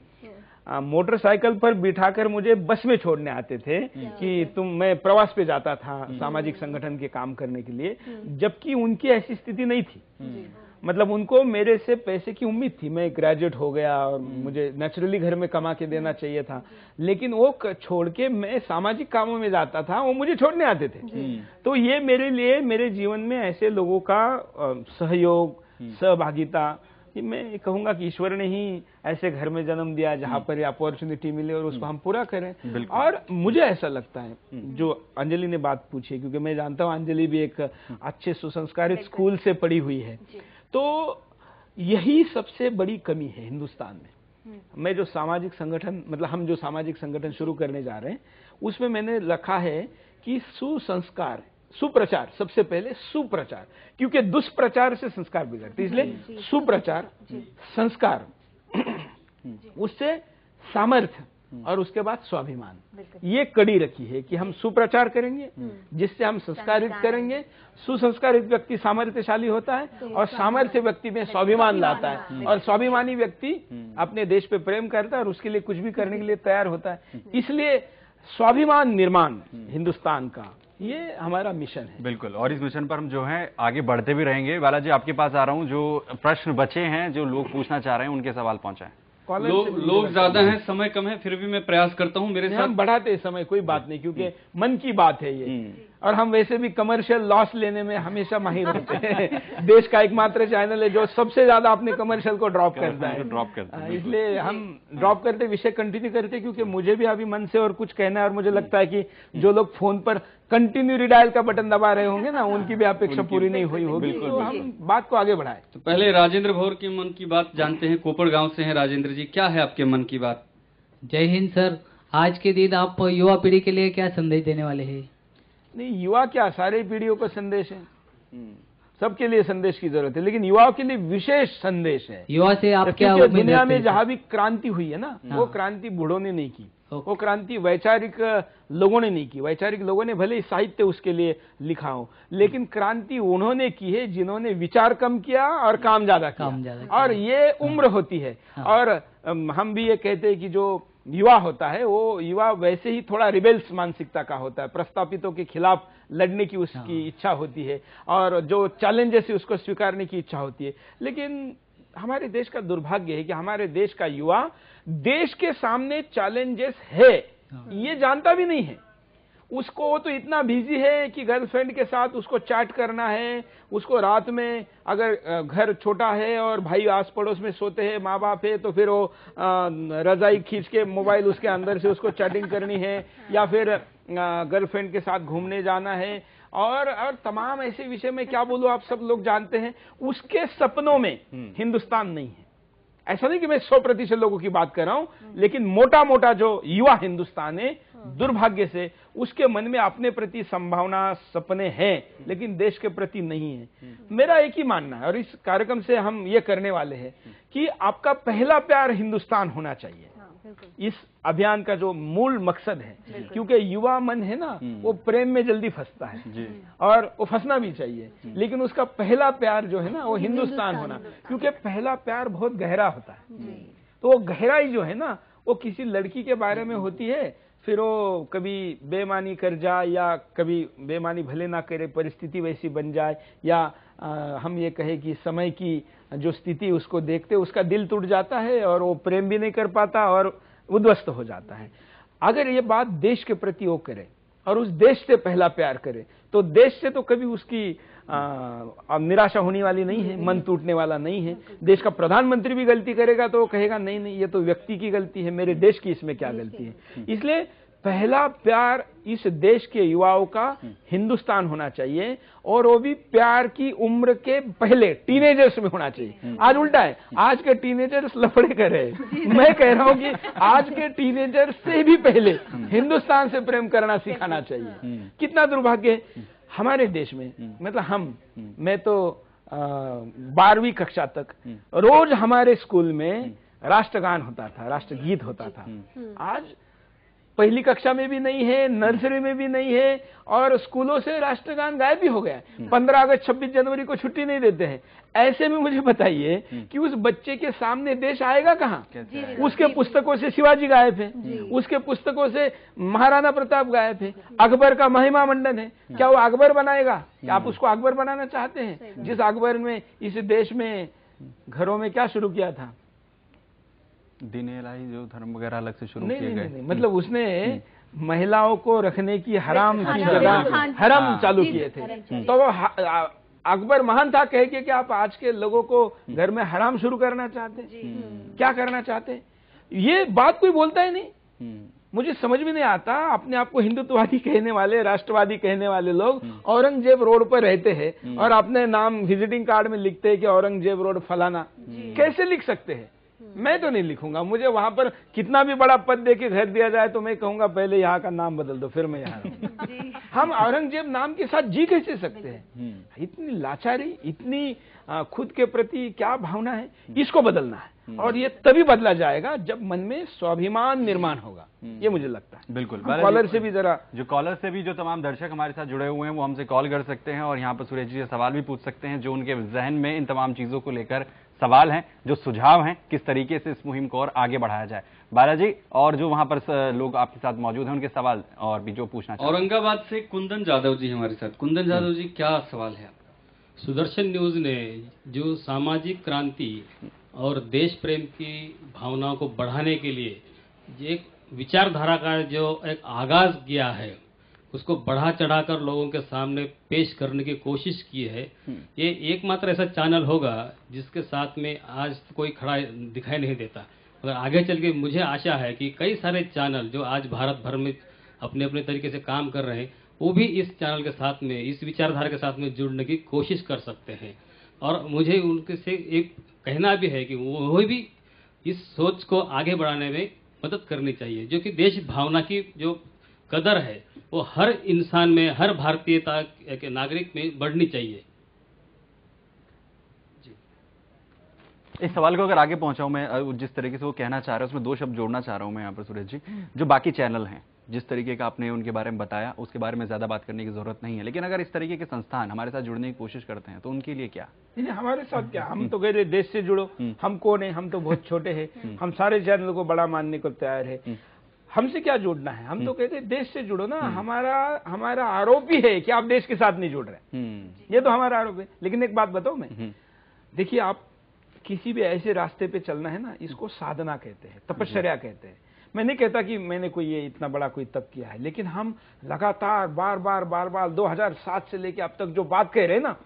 Speaker 2: मोटरसाइकिल पर बिठाकर मुझे बस में छोड़ने आते थे कि मैं प्रवास पे जाता था सामाजिक संगठन के काम करने के लिए, जबकि उनकी ऐसी स्थिति नहीं थी। मतलब उनको मेरे से पैसे की उम्मीद थी, मैं ग्रेजुएट हो गया और मुझे नेचुरली घर में कमा के देना चाहिए था, लेकिन वो छोड़ के मैं सामाजिक कामों में जाता था, वो मुझे छोड़ने आते थे। तो ये मेरे लिए, मेरे जीवन में ऐसे लोगों का सहयोग, सहभागिता, मैं कहूंगा कि ईश्वर ने ही ऐसे घर में जन्म दिया जहां पर अपॉर्चुनिटी मिले और उसको हम पूरा करें। और मुझे ऐसा लगता है, जो अंजलि ने बात पूछी, क्योंकि मैं जानता हूं अंजलि भी एक अच्छे सुसंस्कारित स्कूल से पढ़ी हुई है, तो यही सबसे बड़ी कमी है हिंदुस्तान में। मैं जो सामाजिक संगठन, मतलब हम जो सामाजिक संगठन शुरू करने जा रहे हैं, उसमें मैंने लिखा है कि सुसंस्कार, सुप्रचार, सबसे पहले सुप्रचार, क्योंकि दुष्प्रचार से संस्कार बिगड़ते, इसलिए सुप्रचार, संस्कार, उससे सामर्थ्य और उसके बाद स्वाभिमान, ये कड़ी रखी है कि हम सुप्रचार करेंगे जिससे हम संस्कारित करेंगे। सुसंस्कारित व्यक्ति सामर्थ्यशाली होता है और सामर्थ्य व्यक्ति में स्वाभिमान लाता है, और स्वाभिमानी व्यक्ति अपने देश पे प्रेम करता है और उसके लिए कुछ भी करने के लिए तैयार होता है। इसलिए स्वाभिमान निर्माण हिंदुस्तान का ये हमारा मिशन है।
Speaker 1: बिल्कुल, और इस मिशन पर हम जो है आगे बढ़ते भी रहेंगे। बालाजी आपके पास आ रहा हूं, जो प्रश्न बचे हैं, जो लोग पूछना चाह रहे हैं, उनके सवाल पहुंचाएं।
Speaker 3: लोग ज्यादा हैं, समय कम है, फिर भी मैं प्रयास करता हूं। मेरे साथ
Speaker 2: बढ़ाते समय कोई बात नहीं, क्योंकि मन की बात है ये, और हम वैसे भी कमर्शियल लॉस लेने में हमेशा माहिर होते हैं। देश का एकमात्र चैनल है जो सबसे ज्यादा अपने कमर्शियल को ड्रॉप करता है, इसलिए हम ड्रॉप करते, विषय कंटिन्यू करते, क्योंकि मुझे भी अभी मन से और कुछ कहना है, और मुझे लगता है कि जो लोग फोन पर कंटिन्यू रिडायल का बटन दबा रहे होंगे ना, उनकी भी अपेक्षा पूरी नहीं हुई होगी, तो हम बात को आगे बढ़ाएं।
Speaker 3: तो पहले राजेंद्र भौर की मन की बात जानते हैं। कोपड़ गांव से हैं राजेंद्र जी, क्या है आपके मन की बात?
Speaker 18: जय हिंद सर। आज के दिन आप युवा पीढ़ी के लिए क्या संदेश देने वाले हैं?
Speaker 2: नहीं, युवा क्या, सारे पीढ़ियों को संदेश है, सबके लिए संदेश की जरूरत है, लेकिन युवाओं के लिए विशेष संदेश है।
Speaker 18: युवा से आप क्या
Speaker 2: दुनिया में जहां भी क्रांति हुई है ना, वो क्रांति बूढ़ों ने नहीं की, वो क्रांति वैचारिक लोगों ने नहीं की। वैचारिक लोगों ने भले ही साहित्य उसके लिए लिखा हो, लेकिन क्रांति उन्होंने की है जिन्होंने विचार कम किया और काम ज्यादा किया, और ये उम्र होती है। और हम भी ये कहते हैं कि जो युवा होता है, वो युवा वैसे ही थोड़ा रिबेल्स मानसिकता का होता है, प्रस्तापितों के खिलाफ लड़ने की उसकी इच्छा होती है, और जो चैलेंजेस है उसको स्वीकारने की इच्छा होती है। लेकिन हमारे देश का दुर्भाग्य है कि हमारे देश का युवा देश के सामने चैलेंजेस है ये जानता भी नहीं है। उसको, वो तो इतना बिजी है कि गर्लफ्रेंड के साथ उसको चैट करना है, उसको रात में अगर घर छोटा है और भाई आस पड़ोस में सोते हैं, माँ बाप है, तो फिर वो रजाई खींच के मोबाइल उसके अंदर से उसको चैटिंग करनी है, या फिर गर्लफ्रेंड के साथ घूमने जाना है, और तमाम ऐसे विषय में क्या बोलूं, आप सब लोग जानते हैं। उसके सपनों में हिंदुस्तान नहीं है। ऐसा नहीं कि मैं 100% लोगों की बात कर रहा हूं, लेकिन मोटा मोटा जो युवा हिंदुस्तान है दुर्भाग्य से उसके मन में अपने प्रति संभावना, सपने हैं, लेकिन देश के प्रति नहीं है। मेरा एक ही मानना है, और इस कार्यक्रम से हम ये करने वाले हैं कि आपका पहला प्यार हिंदुस्तान होना चाहिए। इस अभियान का जो मूल मकसद है, क्योंकि युवा मन है ना, वो प्रेम में जल्दी फंसता है और वो फंसना भी चाहिए, लेकिन उसका पहला प्यार जो है ना वो हिंदुस्तान होना, क्योंकि पहला प्यार बहुत गहरा होता है। तो वो गहराई जो है ना वो किसी लड़की के बारे में होती है, फिर वो कभी बेईमानी कर जाए या कभी बेईमानी भले ना करे, परिस्थिति वैसी बन जाए, या हम ये कहे कि समय की जो स्थिति उसको देखते उसका दिल टूट जाता है और वो प्रेम भी नहीं कर पाता और उद्वस्त हो जाता है। अगर ये बात देश के प्रति वो करे और उस देश से पहला प्यार करे, तो देश से तो कभी उसकी निराशा होने वाली नहीं है, मन टूटने वाला नहीं है। देश का प्रधानमंत्री भी गलती करेगा तो वो कहेगा नहीं नहीं, ये तो व्यक्ति की गलती है, मेरे देश की इसमें क्या गलती है। इसलिए पहला प्यार इस देश के युवाओं का हिंदुस्तान होना चाहिए, और वो भी प्यार की उम्र के पहले टीनेजर्स में होना चाहिए। आज उल्टा है, आज के टीनेजर्स लफड़े कर रहे हैं। मैं कह रहा हूं कि आज के टीनेजर्स से भी पहले हिंदुस्तान से प्रेम करना सिखाना चाहिए। कितना दुर्भाग्य है हमारे देश में, मतलब मैं तो 12वीं कक्षा तक रोज हमारे स्कूल में राष्ट्रगान होता था, राष्ट्रगीत होता था। आज पहली कक्षा में भी नहीं है, नर्सरी में भी नहीं है, और स्कूलों से राष्ट्रगान गायब भी हो गया है। 15 अगस्त 26 जनवरी को छुट्टी नहीं देते हैं। ऐसे में मुझे बताइए कि उस बच्चे के सामने देश आएगा कहाँ? उसके पुस्तकों से शिवाजी गायब है, उसके पुस्तकों से महाराणा प्रताप गायब है, अकबर का महिमा मंडन है। क्या वो अकबर बनाएगा? क्या आप उसको अकबर बनाना चाहते हैं? जिस अकबर में इस देश में घरों में क्या शुरू किया था?
Speaker 1: दीन इलाही जो धर्म वगैरह अलग से शुरू किए गए,
Speaker 2: मतलब उसने महिलाओं को रखने की हराम की जगह हरम चालू किए थे। तो वो अकबर महान था कह के कि आप आज के लोगों को घर में हराम शुरू करना चाहते हैं? क्या करना चाहते हैं? ये बात कोई बोलता ही नहीं। मुझे समझ में नहीं आता, अपने आप को हिंदुत्ववादी कहने वाले, राष्ट्रवादी कहने वाले लोग औरंगजेब रोड पर रहते हैं और अपने नाम विजिटिंग कार्ड में लिखते हैं कि औरंगजेब रोड फलाना। कैसे लिख सकते हैं? मैं तो नहीं लिखूंगा। मुझे वहां पर कितना भी बड़ा पद देके घर दिया जाए तो मैं कहूंगा पहले यहाँ का नाम बदल दो, फिर मैं यहाँ रहूंगा। हम औरंगजेब नाम के साथ जी कैसे सकते हैं? इतनी लाचारी, इतनी खुद के प्रति क्या भावना है, इसको बदलना है। और ये तभी बदला जाएगा जब मन में स्वाभिमान निर्माण होगा, ये मुझे लगता है।
Speaker 1: बिल्कुल।
Speaker 2: कॉलर से भी जरा
Speaker 1: कॉलर से भी जो तमाम दर्शक हमारे साथ जुड़े हुए हैं वो हमसे कॉल कर सकते हैं और यहाँ पर सुरेश जी से सवाल भी पूछ सकते हैं, जो उनके जहन में इन तमाम चीजों को लेकर सवाल हैं, जो सुझाव हैं, किस तरीके से इस मुहिम को और आगे बढ़ाया जाए। बालाजी और जो वहां पर लोग आपके साथ मौजूद हैं उनके सवाल और भी जो पूछना चाहिए।
Speaker 3: औरंगाबाद से कुंदन जाधव जी हमारे साथ। कुंदन जाधव जी, क्या सवाल है?
Speaker 19: सुदर्शन न्यूज ने जो सामाजिक क्रांति और देश प्रेम की भावनाओं को बढ़ाने के लिए एक विचारधारा का जो एक आगाज किया है, उसको बढ़ा चढ़ाकर लोगों के सामने पेश करने की कोशिश की है। ये एकमात्र ऐसा चैनल होगा जिसके साथ में आज कोई खड़ा दिखाई नहीं देता, मगर आगे चल के मुझे आशा है कि कई सारे चैनल जो आज भारत भर में अपने अपने तरीके से काम कर रहे हैं, वो भी इस चैनल के साथ में, इस विचारधारा के साथ में जुड़ने की कोशिश कर सकते हैं। और मुझे उनके से एक कहना भी है कि वो भी इस सोच को आगे बढ़ाने में मदद करनी चाहिए, जो कि देश भावना की जो कदर है वो हर इंसान में, हर भारतीयता के नागरिक में बढ़नी चाहिए।
Speaker 1: इस सवाल को अगर आगे पहुंचाऊं मैं, जिस तरीके से वो कहना चाह रहे हैं उसमें दो शब्द जोड़ना चाह रहा हूं मैं यहाँ पर सुरेश जी। जो बाकी चैनल हैं, जिस तरीके का आपने उनके बारे में बताया, उसके बारे में ज्यादा बात करने की जरूरत नहीं है, लेकिन अगर इस तरीके के संस्थान हमारे साथ जुड़ने की कोशिश करते हैं तो उनके लिए क्या?
Speaker 2: नहीं, हमारे साथ क्या, हम तो कह रहे देश से जुड़ो। हम कौन है? हम तो बहुत छोटे हैं। हम सारे चैनल को बड़ा मानने को तैयार है। हमसे क्या जोड़ना है? हम तो कहते हैं देश से जुड़ो ना। हमारा आरोप ही है कि आप देश के साथ नहीं जुड़ रहे। ये तो हमारा आरोप है। लेकिन एक बात बताऊं मैं, देखिए, आप किसी भी ऐसे रास्ते पे चलना है ना, इसको साधना कहते हैं, तपश्चर्या कहते हैं। मैं नहीं कहता कि मैंने कोई ये इतना बड़ा कोई तप किया है, लेकिन हम लगातार बार बार 2007 से लेके अब तक जो बात कह रहे हैं ना,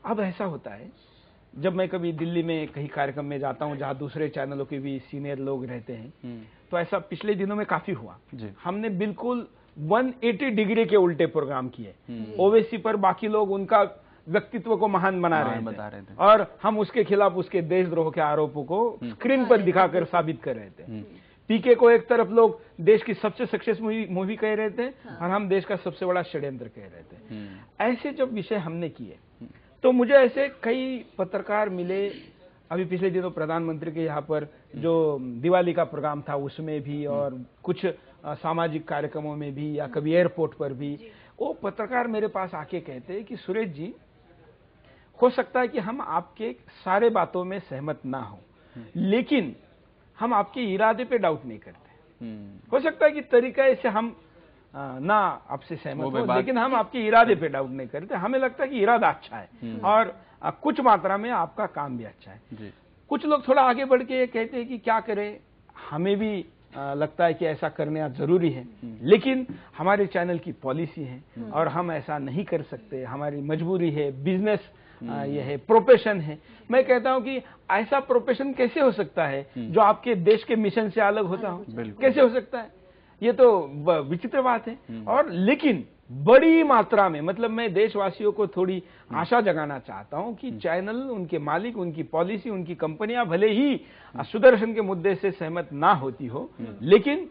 Speaker 2: अब ऐसा होता है जब मैं कभी दिल्ली में कहीं कार्यक्रम में जाता हूं जहां दूसरे चैनलों के भी सीनियर लोग रहते हैं, तो ऐसा पिछले दिनों में काफी हुआ। हमने बिल्कुल 180 डिग्री के उल्टे प्रोग्राम किए। ओवैसी पर बाकी लोग उनका व्यक्तित्व को महान बना रहे थे और हम उसके खिलाफ उसके देशद्रोह के आरोपों को स्क्रीन पर दिखाकर साबित कर रहे थे। पीके को एक तरफ लोग देश की सबसे सक्सेस मूवी कह रहे थे और हम देश का सबसे बड़ा षड्यंत्र कह रहे थे। ऐसे जब विषय हमने किए तो मुझे ऐसे कई पत्रकार मिले। अभी पिछले दिनों प्रधानमंत्री के यहाँ पर जो दिवाली का प्रोग्राम था उसमें भी और कुछ सामाजिक कार्यक्रमों में भी या कभी एयरपोर्ट पर भी वो पत्रकार मेरे पास आके कहते हैं कि सुरेश जी, हो सकता है कि हम आपके सारे बातों में सहमत ना हो, लेकिन हम आपके इरादे पे डाउट नहीं करते। हो सकता है कि तरीके से हम ना आपसे सहमत हो, लेकिन हम आपके इरादे पे डाउट नहीं करते। हमें लगता है कि इरादा अच्छा है और कुछ मात्रा में आपका काम भी अच्छा है। कुछ लोग थोड़ा आगे बढ़ के ये कहते हैं कि क्या करें, हमें भी लगता है कि ऐसा करना जरूरी है, लेकिन हमारे चैनल की पॉलिसी है और हम ऐसा नहीं कर सकते, हमारी मजबूरी है, बिजनेस ये है, प्रोफेशन है। मैं कहता हूं कि ऐसा प्रोफेशन कैसे हो सकता है जो आपके देश के मिशन से अलग होता हो? कैसे हो सकता है? ये तो विचित्र बात है। और लेकिन बड़ी मात्रा में, मतलब मैं देशवासियों को थोड़ी आशा जगाना चाहता हूं कि चैनल, उनके मालिक, उनकी पॉलिसी, उनकी कंपनियां भले ही सुदर्शन के मुद्दे से सहमत ना होती हो, लेकिन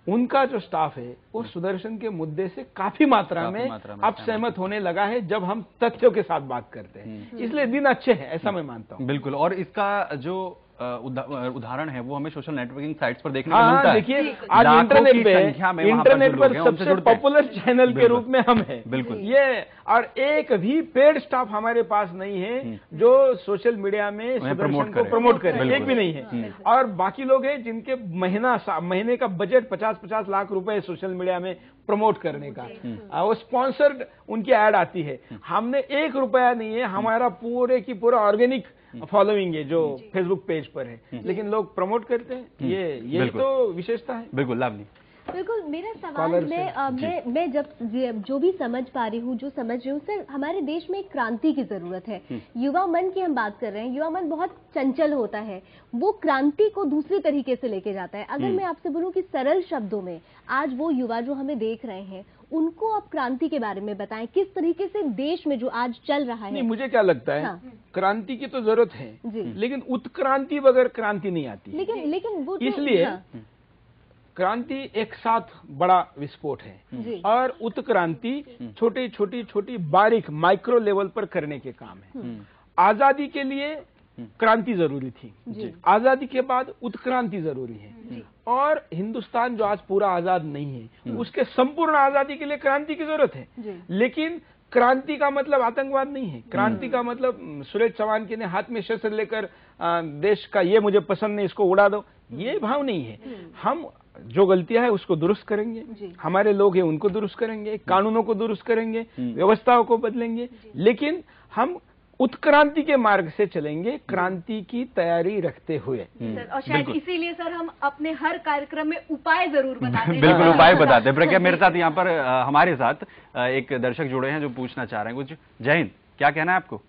Speaker 2: उनका जो स्टाफ है वो सुदर्शन के मुद्दे से काफी मात्रा में अब सहमत होने लगा है जब हम तथ्यों के साथ बात करते हैं। इसलिए दिन अच्छे हैं, ऐसा मैं मानता हूं।
Speaker 1: बिल्कुल। और इसका जो उदाहरण है वो हमें सोशल नेटवर्किंग साइट्स पर देखने को मिलता है।
Speaker 2: देखिए आज इंटरनेट पर सबसे पॉपुलर चैनल के रूप में हम हैं।
Speaker 1: बिल्कुल।
Speaker 2: ये और एक भी पेड स्टाफ हमारे पास नहीं है जो सोशल मीडिया में सुदर्शन को प्रमोट करे, एक भी नहीं है। और बाकी लोग हैं जिनके महीने का बजट 50-50 लाख रुपए सोशल मीडिया में प्रमोट करने का, वो स्पॉन्सर्ड उनकी ऐड आती है। हमने 1 रुपया नहीं है, हमारा पूरे की पूरा ऑर्गेनिक फॉलोइंग है जो फेसबुक पेज पर है, लेकिन लोग प्रमोट करते हैं। ये तो विशेषता है।
Speaker 1: बिल्कुल लावनी।
Speaker 16: बिल्कुल। मेरा सवाल मैं जब जो भी समझ पा रही हूँ, जो समझ रही हूँ सर, हमारे देश में एक क्रांति की जरूरत है। युवा मन की हम बात कर रहे हैं, युवा मन बहुत चंचल होता है, वो क्रांति को दूसरे तरीके से लेके जाता है। अगर मैं आपसे बोलूं कि सरल शब्दों में आज वो युवा जो हमें देख रहे हैं उनको आप क्रांति के बारे में बताएं, किस तरीके से देश में जो आज चल रहा है।
Speaker 2: नहीं, मुझे क्या लगता है, क्रांति की तो जरूरत है, लेकिन उत्क्रांति बगैर क्रांति नहीं आती।
Speaker 16: लेकिन वो
Speaker 2: इसलिए क्रांति एक साथ बड़ा विस्फोट है और उत्क्रांति छोटी बारीक माइक्रो लेवल पर करने के काम है। आजादी के लिए क्रांति जरूरी थी, आजादी के बाद उत्क्रांति जरूरी है। और हिंदुस्तान जो आज पूरा आजाद नहीं है, उसके संपूर्ण आजादी के लिए क्रांति की जरूरत है। लेकिन क्रांति का मतलब आतंकवाद नहीं है। क्रांति का मतलब सुरेश चौहान के ने हाथ में शस्त्र लेकर देश का ये मुझे पसंद नहीं, इसको उड़ा दो, ये भाव नहीं है। हम जो गलतियां है उसको दुरुस्त करेंगे, हमारे लोग हैं उनको दुरुस्त करेंगे, कानूनों को दुरुस्त करेंगे, व्यवस्थाओं को बदलेंगे, लेकिन हम उत्क्रांति के मार्ग से चलेंगे, क्रांति की तैयारी रखते हुए।
Speaker 8: सर, और शायद इसीलिए सर हम अपने हर कार्यक्रम में उपाय जरूर बताते हैं।
Speaker 1: बिल्कुल उपाय बताते हैं। प्रज्ञा, मेरे साथ यहाँ पर हमारे साथ एक दर्शक जुड़े हैं जो पूछना चाह रहे हैं कुछ। जय हिंद, क्या कहना है आपको?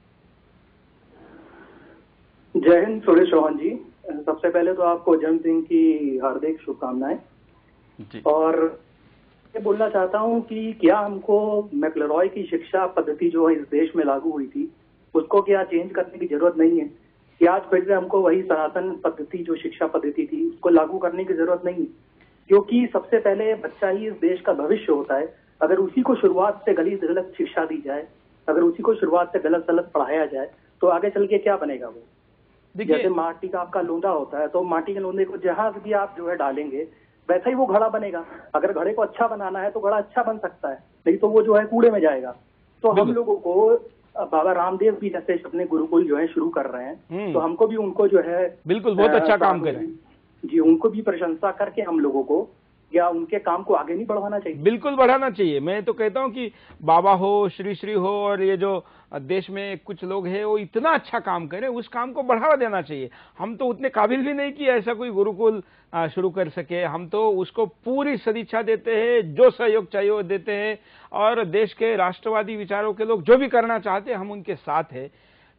Speaker 20: जय हिंद सुरेश चौहान जी। सबसे पहले तो आपको जन्मदिन की हार्दिक शुभकामनाएं। और मैं बोलना चाहता हूं कि क्या हमको मैक्लरॉय की शिक्षा पद्धति जो इस देश में लागू हुई थी उसको क्या चेंज करने की जरूरत नहीं है? कि आज फिर से हमको वही सनातन पद्धति जो शिक्षा पद्धति थी उसको लागू करने की जरूरत नहीं है? क्योंकि सबसे पहले बच्चा ही इस देश का भविष्य होता है। अगर उसी को शुरुआत से गलत शिक्षा दी जाए, अगर उसी को शुरुआत से गलत पढ़ाया जाए तो आगे चल के क्या बनेगा वो? जैसे माटी का आपका लोंदा होता है तो माटी के लोंदे को जहां भी आप जो है डालेंगे वैसा ही वो घड़ा बनेगा। अगर घड़े को अच्छा बनाना है तो घड़ा अच्छा बन सकता है, नहीं तो वो जो है कूड़े में जाएगा। तो हम लोगों को बाबा रामदेव भी जैसे अपने गुरुकुल जो है शुरू कर रहे हैं, तो हमको भी उनको जो है
Speaker 2: बिल्कुल बहुत अच्छा काम करें
Speaker 20: जी, उनको भी प्रशंसा करके हम लोगों को या उनके काम को आगे नहीं बढ़ाना चाहिए?
Speaker 2: बिल्कुल बढ़ाना चाहिए। मैं तो कहता हूं कि बाबा हो, श्री हो और ये जो देश में कुछ लोग हैं वो इतना अच्छा काम करें, उस काम को बढ़ावा देना चाहिए। हम तो उतने काबिल भी नहीं कि ऐसा कोई गुरुकुल शुरू कर सके। हम तो उसको पूरी सदिच्छा देते हैं, जो सहयोग चाहिए वो देते हैं, और देश के राष्ट्रवादी विचारों के लोग जो भी करना चाहते हैं हम उनके साथ है।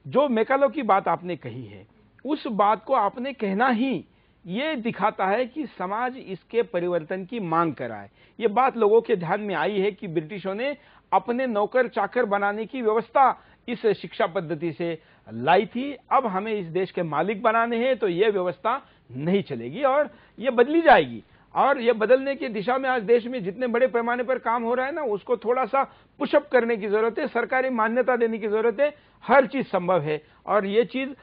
Speaker 2: जो मैकालो की बात आपने कही है उस बात को आपने कहना ही ये दिखाता है कि समाज इसके परिवर्तन की मांग कर रहा है। ये बात लोगों के ध्यान में आई है कि ब्रिटिशों ने अपने नौकर चाकर बनाने की व्यवस्था इस शिक्षा पद्धति से लाई थी, अब हमें इस देश के मालिक बनाने हैं, तो ये व्यवस्था नहीं चलेगी और ये बदली जाएगी। और ये बदलने की दिशा में आज देश में जितने बड़े पैमाने पर काम हो रहा है ना, उसको थोड़ा सा पुशअप करने की जरूरत है, सरकारी मान्यता देने की जरूरत है। हर चीज संभव है और ये चीज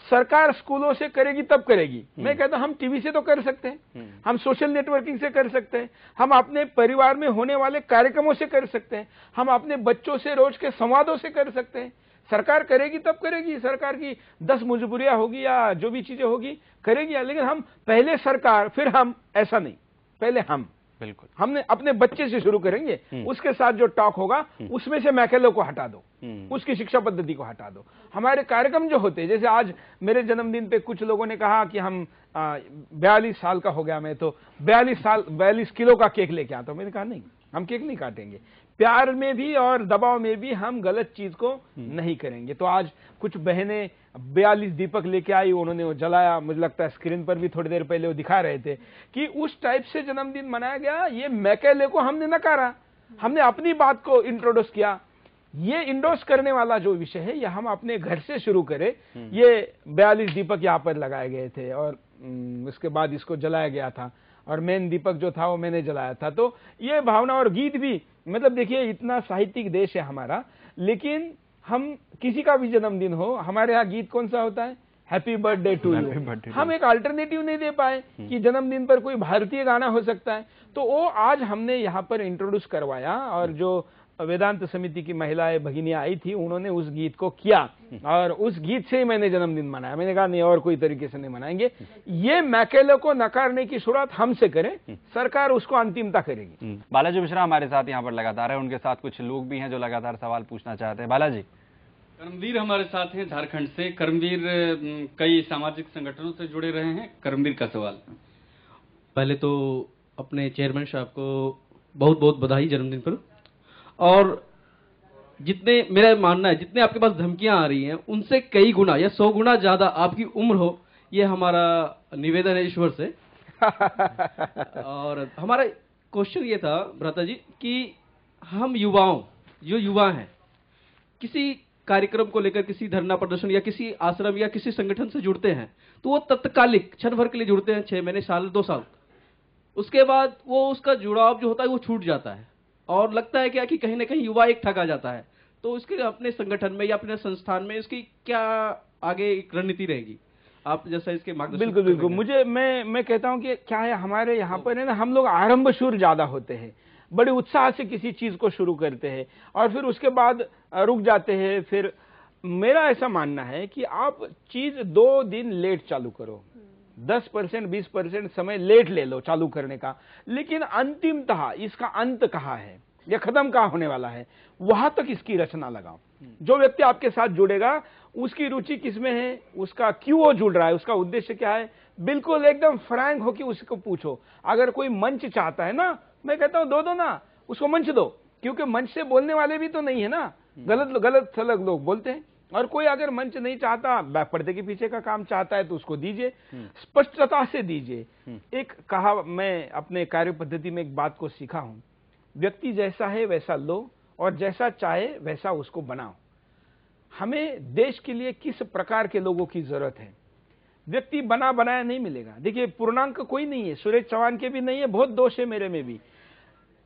Speaker 2: सरकार स्कूलों से करेगी तब करेगी। मैं कहता हूं हम टीवी से तो कर सकते हैं, हम सोशल नेटवर्किंग से कर सकते हैं, हम अपने परिवार में होने वाले कार्यक्रमों से कर सकते हैं, हम अपने बच्चों से रोज के संवादों से कर सकते हैं। सरकार करेगी तब करेगी, सरकार की 10 मजबूरियां होगी या जो भी चीजें होगी करेगी, लेकिन हम पहले सरकार फिर हम, ऐसा नहीं, पहले हम।
Speaker 1: बिल्कुल,
Speaker 2: हमने अपने बच्चे से शुरू करेंगे, उसके साथ जो टॉक होगा उसमें से मैकेलो को हटा दो, उसकी शिक्षा पद्धति को हटा दो। हमारे कार्यक्रम जो होते हैं, जैसे आज मेरे जन्मदिन पे कुछ लोगों ने कहा कि हम 42 साल का हो गया मैं, तो 42 किलो का केक लेके आता हूं। मैंने कहा नहीं, हम केक नहीं काटेंगे, प्यार में भी और दबाव में भी हम गलत चीज को नहीं करेंगे। तो आज कुछ बहनें 42 दीपक लेके आई, उन्होंने वो जलाया, मुझे लगता है स्क्रीन पर भी थोड़ी देर पहले वो दिखा रहे थे कि उस टाइप से जन्मदिन मनाया गया। ये मैकेले को हमने नकारा, हमने अपनी बात को इंट्रोड्यूस किया। ये इंडोर्स करने वाला जो विषय है, ये हम अपने घर से शुरू करें। ये 42 दीपक यहाँ पर लगाए गए थे और उसके बाद इसको जलाया गया था और मेन दीपक जो था वो मैंने जलाया था। तो ये भावना और गीत भी, मतलब देखिए इतना साहित्यिक देश है हमारा, लेकिन हम किसी का भी जन्मदिन हो, हमारे यहाँ गीत कौन सा होता है, हैप्पी बर्थडे टू यू। हम एक अल्टरनेटिव नहीं दे पाए कि जन्मदिन पर कोई भारतीय गाना हो सकता है, तो वो आज हमने यहाँ पर इंट्रोड्यूस करवाया। और जो वेदांत समिति की महिलाएं भगिनियां आई थी, उन्होंने उस गीत को किया और उस गीत से ही मैंने जन्मदिन मनाया। मैंने कहा नहीं, और कोई तरीके से नहीं मनाएंगे। ये मैकेले को नकारने की शुरुआत हमसे करें, सरकार उसको अंतिमता करेगी।
Speaker 1: बालाजी मिश्रा हमारे साथ यहाँ पर लगातार है, उनके साथ कुछ लोग भी हैं जो लगातार सवाल पूछना चाहते हैं। बालाजी।
Speaker 3: कर्मवीर हमारे साथ हैं झारखंड से। कर्मवीर कई सामाजिक संगठनों से जुड़े रहे हैं। कर्मवीर का सवाल।
Speaker 18: पहले तो अपने चेयरमैन साहब को बहुत बहुत बधाई जन्मदिन पर। और जितने, मेरा मानना है, जितने आपके पास धमकियां आ रही हैं उनसे कई गुना या 100 गुना ज्यादा आपकी उम्र हो, ये हमारा निवेदन है ईश्वर से। और हमारा क्वेश्चन ये था भ्राता जी कि हम युवाओं, जो युवा हैं, किसी कार्यक्रम को लेकर, किसी धरना प्रदर्शन या किसी आश्रम या किसी संगठन से जुड़ते हैं, तो वो तत्कालिक क्षण भर के लिए जुड़ते हैं, 6 महीने, साल, 2 साल। उसके बाद वो उसका जुड़ाव जो होता है वो छूट जाता है और लगता है क्या कि कहीं ना कहीं युवा एक ठगा जाता है। तो इसके लिए अपने संगठन में या अपने संस्थान में इसकी क्या आगे एक रणनीति रहेगी, आप जैसा इसके मार्गदर्शन?
Speaker 2: बिल्कुल बिल्कुल, मुझे मैं कहता हूं कि क्या है, हमारे यहाँ पर है ना, हम लोग आरंभशूर ज्यादा होते हैं, बड़े उत्साह से किसी चीज को शुरू करते हैं और फिर उसके बाद रुक जाते हैं। फिर मेरा ऐसा मानना है कि आप चीज 2 दिन लेट चालू करो, 10% 20% समय लेट ले लो चालू करने का, लेकिन अंतिमतः इसका अंत कहाँ है या खत्म कहाँ होने वाला है, वहां तक इसकी रचना लगाओ। जो व्यक्ति आपके साथ जुड़ेगा उसकी रुचि किसमें है, उसका क्यों वो जुड़ रहा है, उसका उद्देश्य क्या है, बिल्कुल एकदम फ्रैंक होकर उसको पूछो। अगर कोई मंच चाहता है ना, मैं कहता हूं दो ना, उसको मंच दो, क्योंकि मंच से बोलने वाले भी तो नहीं है ना, गलत सलग लोग बोलते हैं। और कोई अगर मंच नहीं चाहता, बैक पर्दे के पीछे का काम चाहता है, तो उसको दीजिए, स्पष्टता से दीजिए। एक कहा, मैं अपने कार्य पद्धति में एक बात को सीखा हूं, व्यक्ति जैसा है वैसा लो और जैसा चाहे वैसा उसको बनाओ। हमें देश के लिए किस प्रकार के लोगों की जरूरत है, व्यक्ति बना बनाया नहीं मिलेगा। देखिए पूर्णांक कोई नहीं है, सुरेश चौहान के भी नहीं है, बहुत दोष है मेरे में भी।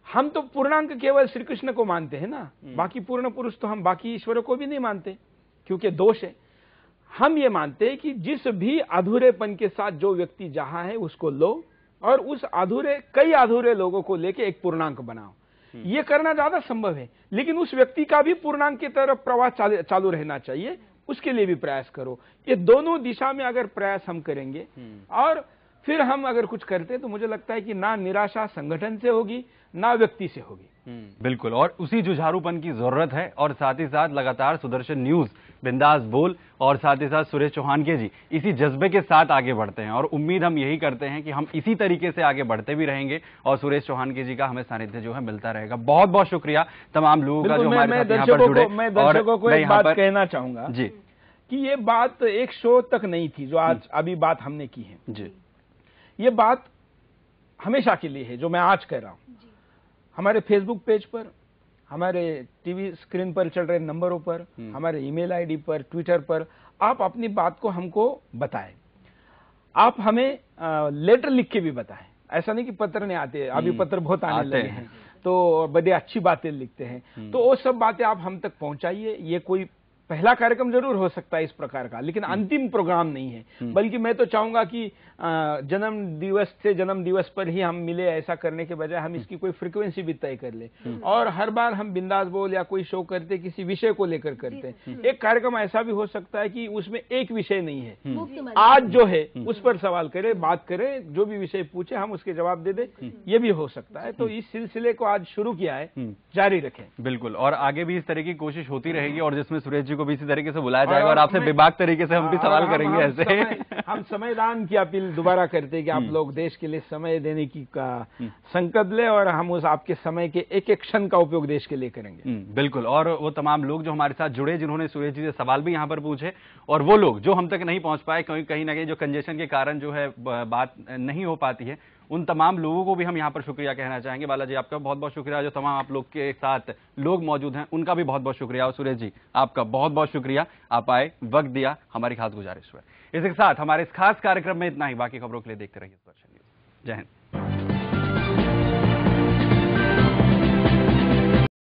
Speaker 2: हम तो पूर्णांक केवल श्री कृष्ण को मानते हैं ना, बाकी पूर्ण पुरुष तो हम बाकी ईश्वरों को भी नहीं मानते, क्योंकि दोष है। हम ये मानते हैं कि जिस भी अधूरेपन के साथ जो व्यक्ति जहां है उसको लो और उस कई अधूरे लोगों को लेके एक पूर्णांक बनाओ। ये करना ज्यादा संभव है, लेकिन उस व्यक्ति का भी पूर्णांक की तरफ प्रवास चालू रहना चाहिए, उसके लिए भी प्रयास करो। ये दोनों दिशा में अगर प्रयास हम करेंगे और फिर हम अगर कुछ करते हैं, तो मुझे लगता है कि ना निराशा संगठन से होगी ना व्यक्ति से होगी।
Speaker 1: बिल्कुल, और उसी जुझारूपन की जरूरत है। और साथ ही साथ लगातार सुदर्शन न्यूज, बिंदास बोल और साथ ही साथ सुरेश चौहान के जी इसी जज्बे के साथ आगे बढ़ते हैं और उम्मीद हम यही करते हैं कि हम इसी तरीके से आगे बढ़ते भी रहेंगे और सुरेश चौहान के जी का हमें सानिध्य जो है मिलता रहेगा। बहुत बहुत शुक्रिया तमाम लोगों का जो हमारे साथ यहाँ पर जुड़े।
Speaker 2: मैं दर्शकों को एक बात कहना चाहूंगा जी, कि ये बात एक शो तक नहीं थी जो आज अभी बात हमने की है
Speaker 1: जी,
Speaker 2: ये बात हमेशा के लिए है जो मैं आज कह रहा हूं। हमारे फेसबुक पेज पर, हमारे टीवी स्क्रीन पर चल रहे नंबरों पर, हमारे ईमेल आईडी पर, ट्विटर पर आप अपनी बात को हमको बताएं। आप हमें लेटर लिख के भी बताएं, ऐसा नहीं कि पत्र नहीं आते, अभी पत्र बहुत आने लगे हैं तो बड़ी अच्छी बातें लिखते हैं, तो वो सब बातें आप हम तक पहुंचाइए। ये कोई पहला कार्यक्रम जरूर हो सकता है इस प्रकार का, लेकिन अंतिम प्रोग्राम नहीं है। बल्कि मैं तो चाहूंगा कि जन्म दिवस पर ही हम मिले, ऐसा करने के बजाय हम इसकी कोई फ्रीक्वेंसी भी तय कर ले और हर बार हम बिंदास बोल या कोई शो करते किसी विषय को लेकर करते। एक कार्यक्रम ऐसा भी हो सकता है कि उसमें एक विषय नहीं है, आज जो है उस पर सवाल करें, बात करें, जो भी विषय पूछे हम उसके जवाब दे दें, ये भी हो सकता है। तो इस सिलसिले को आज शुरू किया है, जारी रखें।
Speaker 1: बिल्कुल, और आगे भी इस तरह की कोशिश होती रहेगी और जिसमें सुरेश जी को भी इसी तरीके से बुलाया जाएगा और आपसे बेबाक तरीके से हम भी सवाल करेंगे। ऐसे
Speaker 2: हम समयदान की अपील दोबारा करते हैं कि आप लोग देश के लिए समय देने की का संकल्प ले और हम उस आपके समय के एक एक क्षण का उपयोग देश के लिए करेंगे।
Speaker 1: बिल्कुल, और वो तमाम लोग जो हमारे साथ जुड़े, जिन्होंने सुरेश जी से सवाल भी यहाँ पर पूछे, और वो लोग जो हम तक नहीं पहुंच पाए, कहीं ना कहीं जो कंजेशन के कारण जो है बात नहीं हो पाती है, उन तमाम लोगों को भी हम यहाँ पर शुक्रिया कहना चाहेंगे। बालाजी आपका बहुत बहुत शुक्रिया, जो तमाम आप लोग के साथ लोग मौजूद हैं उनका भी बहुत बहुत शुक्रिया, और सुरेश जी आपका बहुत बहुत शुक्रिया, आप आए, वक्त दिया, हमारी खास गुजारिश हुई। इसके साथ हमारे इस खास कार्यक्रम में इतना ही। बाकी खबरों के लिए देखते रहिए सुदर्शन न्यूज। जय हिंद।